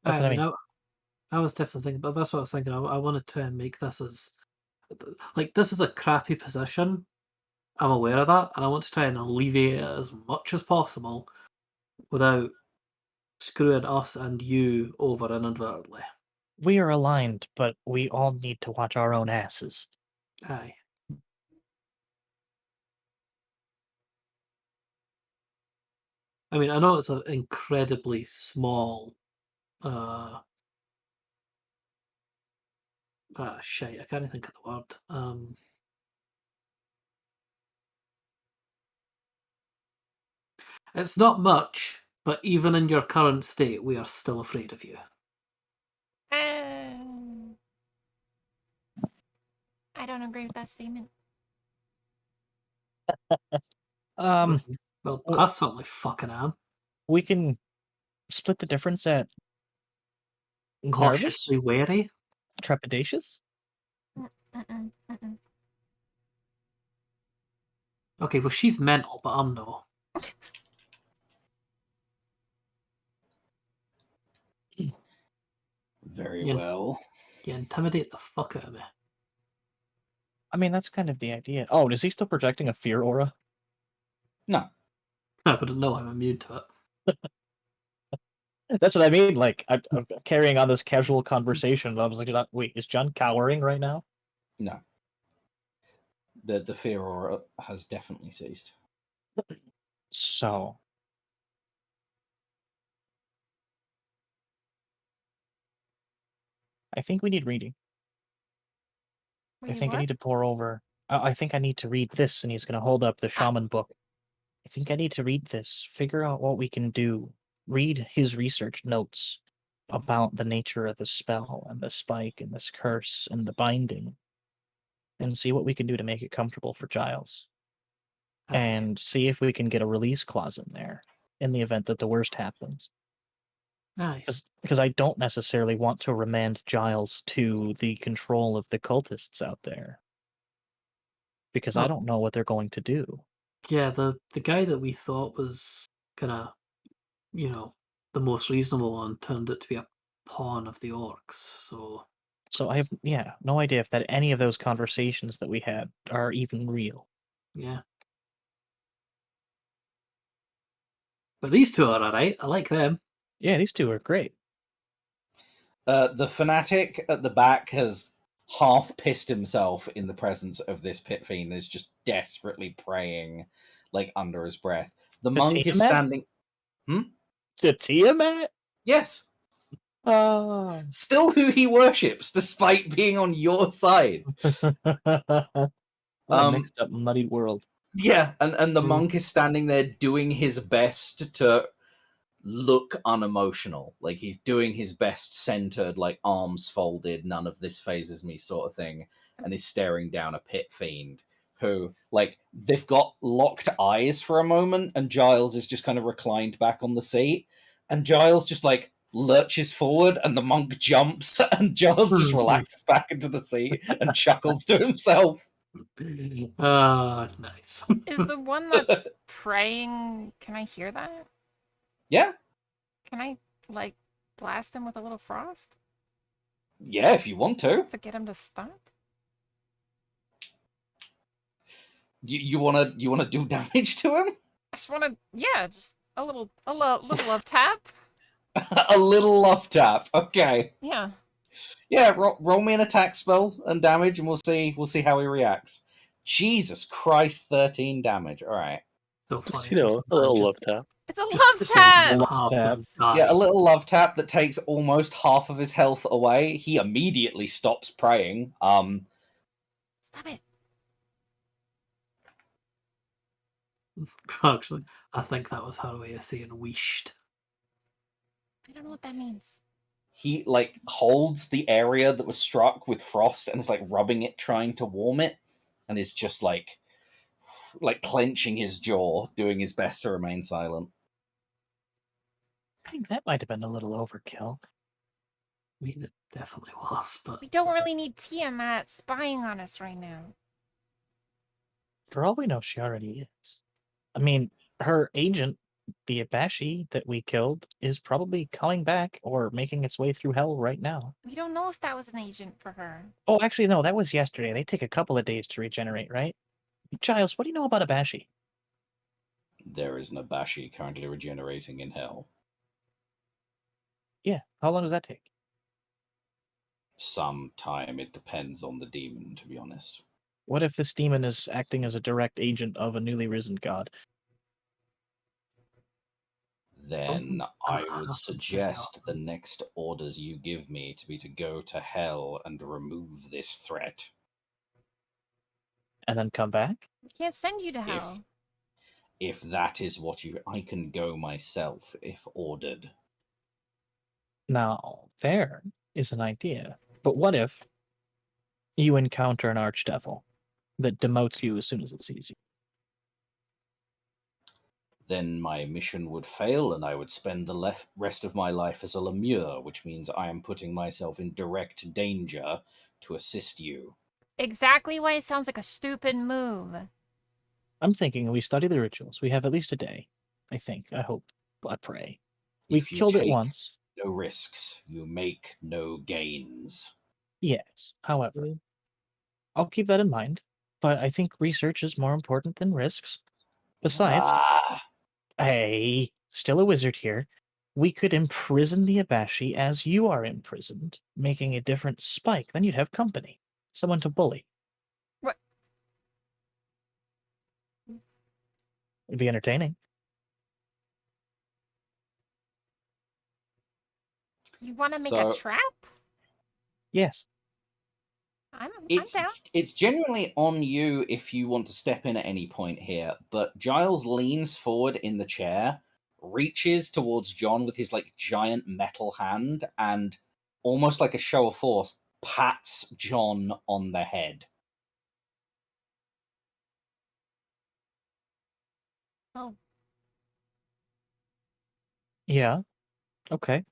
That's what I mean. I was definitely thinking, but that's what I was thinking. I want to try and make this as, like, this is a crappy position. I'm aware of that, and I want to try and alleviate it as much as possible without screwing us and you over inadvertently. We are aligned, but we all need to watch our own asses. Aye. I mean, I know it's an incredibly small shite, I can't think of the word. It's not much, but even in your current state, we are still afraid of you. I don't agree with that statement. Well, I certainly fucking am. We can split the difference at Cautiously wary? Trepidatious? Okay, well, she's mental, but I'm not. Very Yeah. well. You intimidate the fuck out of me. I mean, that's kind of the idea. Oh, is he still projecting a fear aura? No. I wouldn't know, I'm immune to it. That's what I mean. Like, I'm carrying on this casual conversation. I was like, wait, is John cowering right now? No. The fear aura has definitely ceased. So, I think we need reading. I think I need to pour over. I think I need to read this, and he's going to hold up the shaman book. I think I need to read this, figure out what we can do, read his research notes about the nature of the spell and the spike and this curse and the binding, and see what we can do to make it comfortable for Giles. And see if we can get a release clause in there in the event that the worst happens. Because I don't necessarily want to remand Giles to the control of the cultists out there. Because I don't know what they're going to do. Yeah, the guy that we thought was kind of, the most reasonable one turned out to be a pawn of the orcs, so... So I have, no idea if that any of those conversations that we had are even real. Yeah. But these two are alright. I like them. Yeah, these two are great. The fanatic at the back has half pissed himself in the presence of this pit fiend, is just desperately praying, like, under his breath. The monk is standing... To Tiamat? Yes. Still who he worships, despite being on your side. What a mixed up, muddy world. Yeah, and the monk is standing there doing his best to look unemotional. Like, he's doing his best centered, like, arms folded, none of this phases me sort of thing, and is staring down a pit fiend who, like, they've got locked eyes for a moment, and Giles is just kind of reclined back on the seat, and Giles just, like, lurches forward, and the monk jumps, and Giles just relaxes back into the seat and chuckles to himself. Nice. Is the one that's praying, can I hear that? Yeah. Can I, like, blast him with a little frost? Yeah, if you want to. To get him to stop? You wanna do damage to him? I just wanna, just a little love tap. A little love tap. Okay. Yeah. Yeah, roll me an attack spell and damage, and we'll see how he reacts. Jesus Christ, 13 damage. All right. So just, a little love tap. It's a love tap! Yeah, a little love tap that takes almost half of his health away. He immediately stops praying. Stop it. Actually, I think that was her way of saying wished. I don't know what that means. He, like, holds the area that was struck with frost and is, like, rubbing it, trying to warm it, and is just, like clenching his jaw, doing his best to remain silent. I think that might have been a little overkill. I mean, it definitely was, but... We don't really need Tiamat spying on us right now. For all we know, she already is. I mean, her agent, the Abashi that we killed, is probably coming back or making its way through hell right now. We don't know if that was an agent for her. Oh, actually, no, that was yesterday. They take a couple of days to regenerate, right? Giles, what do you know about Abashi? There is an Abashi currently regenerating in hell. Yeah, how long does that take? Some time. It depends on the demon, to be honest. What if this demon is acting as a direct agent of a newly risen god? Then I would suggest the next orders you give me to be to go to hell and remove this threat. And then come back? We can't send you to hell. If that is what I can go myself, if ordered. Now, there is an idea. But what if you encounter an archdevil that demotes you as soon as it sees you? then my mission would fail and I would spend the rest of my life as a lemure, which means I am putting myself in direct danger to assist you. Exactly why it sounds like a stupid move. I'm thinking we study the rituals. We have at least a day. I think. I hope. I pray. We've If you killed it take once. no risks, you make no gains. Yes. However, I'll keep that in mind. But I think research is more important than risks. Besides, hey, still a wizard here. We could imprison the Abashi as you are imprisoned, making a different spike. Then you'd have company. Someone to bully. What? It'd be entertaining. You want to make a trap? Yes. I'm It's down. it's genuinely on you if you want to step in at any point here, but Giles leans forward in the chair, reaches towards John with his like giant metal hand, and almost like a show of force, pats John on the head. Oh. Yeah. Okay.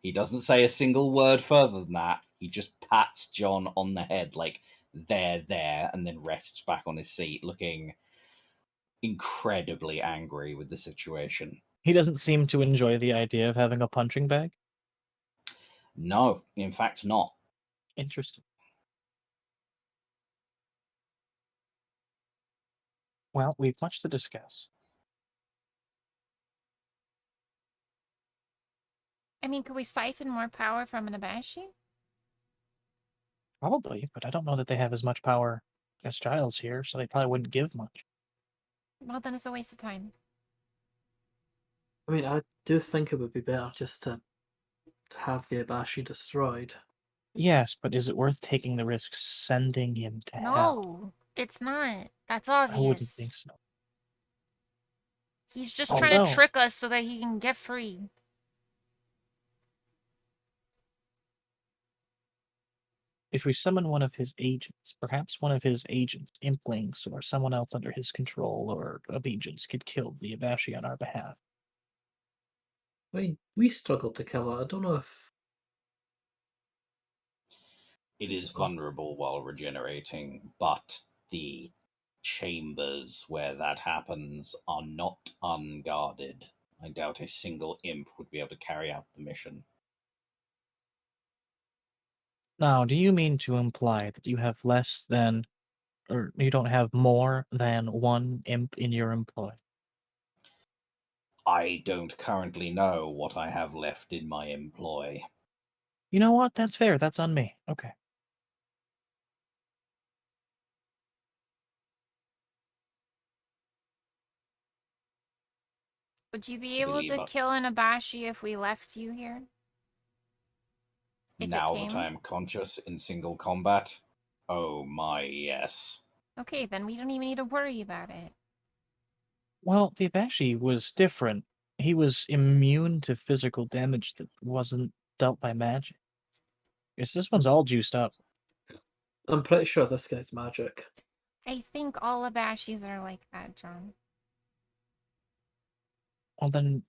He doesn't say a single word further than that. He just pats John on the head, like, there, and then rests back on his seat, looking incredibly angry with the situation. He doesn't seem to enjoy the idea of having a punching bag. No, in fact, not. Interesting. Well, we've much to discuss. I mean, could we siphon more power from an Abashi? Probably, but I don't know that they have as much power as Giles here, so they probably wouldn't give much. Well, then it's a waste of time. I mean, I do think it would be better just to have the Abashi destroyed. Yes, but is it worth taking the risk sending him to hell? No, it's not. That's I wouldn't obvious. think so. He's just trying to Although- trick us so that he can get free. If we summon one of his agents, perhaps one of his agents, Implings, or someone else under his control or allegiance could kill the Abashi on our behalf. I mean, we struggled to kill it. I don't know if... It is vulnerable while regenerating, but the chambers where that happens are not unguarded. I doubt a single imp would be able to carry out the mission. Now, do you mean to imply that you have less than, or you don't have more than one imp in your employ? I don't currently know what I have left in my employ. You know what? That's fair. That's on me. Okay. Would you be able to kill an Abashi if we left you here? If now that I am conscious in single combat? Oh my, yes. Okay, then we don't even need to worry about it. Well, the Abashi was different. He was immune to physical damage that wasn't dealt by magic. Yes, this one's all juiced up. I'm pretty sure this guy's magic. I think all Abashis are like that, John. Well, then,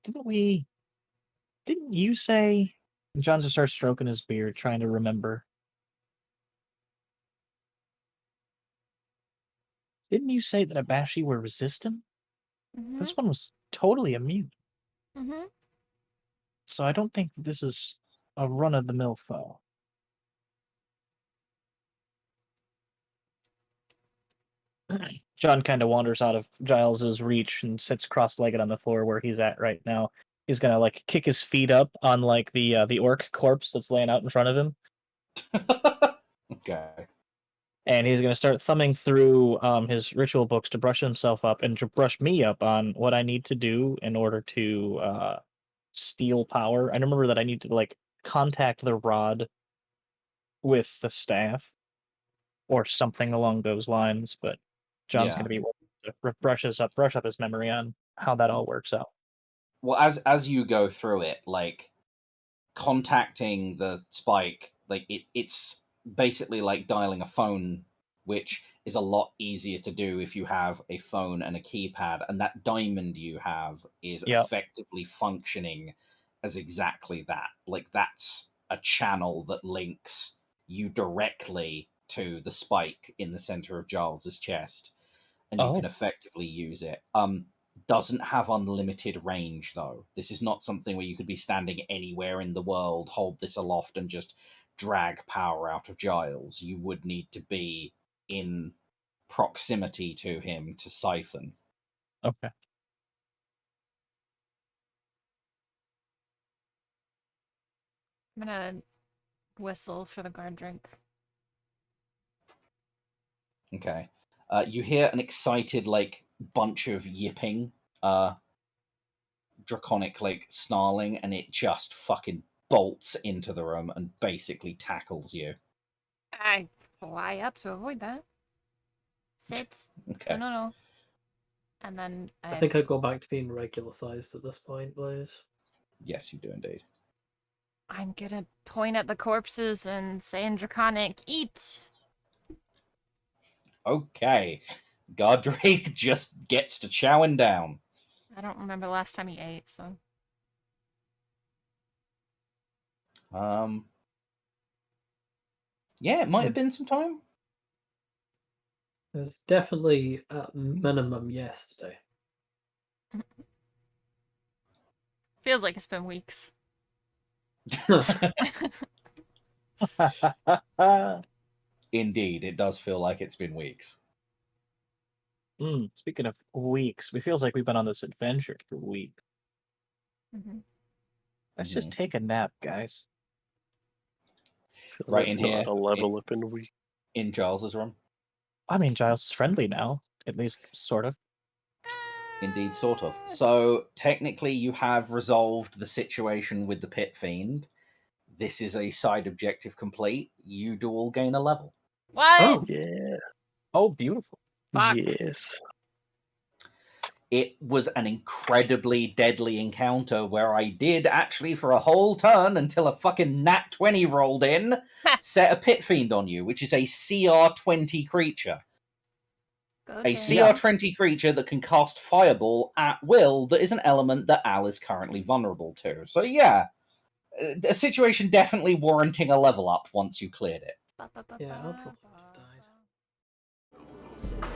didn't you say... John just starts stroking his beard, trying to remember. Didn't you say that Abashi were resistant? Mm-hmm. This one was totally immune. Mm-hmm. So I don't think this is a run-of-the-mill foe. John kind of wanders out of Giles's reach and sits cross-legged on the floor where he's at right now. He's gonna like kick his feet up on like the orc corpse that's laying out in front of him. Okay. And he's gonna start thumbing through his ritual books to brush himself up and to brush me up on what I need to do in order to steal power. I remember that I need to like contact the rod with the staff or something along those lines, but John's going to be able to brush up his memory on how that all works out. Well, as you go through it, like contacting the spike, like it's basically like dialing a phone which is a lot easier to do if you have a phone and a keypad, and that diamond you have is effectively functioning as exactly that. Like, that's a channel that links you directly to the spike in the center of Giles's chest, and you can effectively use it. Doesn't have unlimited range, though. This is not something where you could be standing anywhere in the world, hold this aloft, and just drag power out of Giles. You would need to be in proximity to him to siphon. Okay. I'm gonna whistle for the guard drink. Okay. You hear an excited, like, bunch of yipping, draconic, like, snarling, and it just fucking bolts into the room and basically tackles you. I fly up to avoid that. Sit. Okay. No. And then I think I go back to being regular sized at this point, Blaze. Yes, you do indeed. I'm gonna point at the corpses and say in Draconic, eat! Okay. Godric just gets to chowing down. I don't remember the last time he ate, so... Yeah, it might have been some time. It was definitely at minimum yesterday. Feels like it's been weeks. Indeed, it does feel like it's been weeks. Speaking of weeks, it feels like we've been on this adventure for weeks. Let's just take a nap, guys. Feels Right like in not here. A level up in a week. In Giles's room. I mean, Giles is friendly now, at least sort of. Indeed, sort of. So technically, you have resolved the situation with the Pit Fiend. This is a side objective complete. You do all gain a level. What? Oh, Yeah. Oh, beautiful. Fuck. Yes. It was an incredibly deadly encounter where I did actually, for a whole turn until a fucking nat 20 rolled in, set a Pit Fiend on you, which is a CR20 creature. Okay. A CR20 creature that can cast Fireball at will that is an element that Al is currently vulnerable to. So yeah, a situation definitely warranting a level up once you cleared it. yeah, I'll probably have died.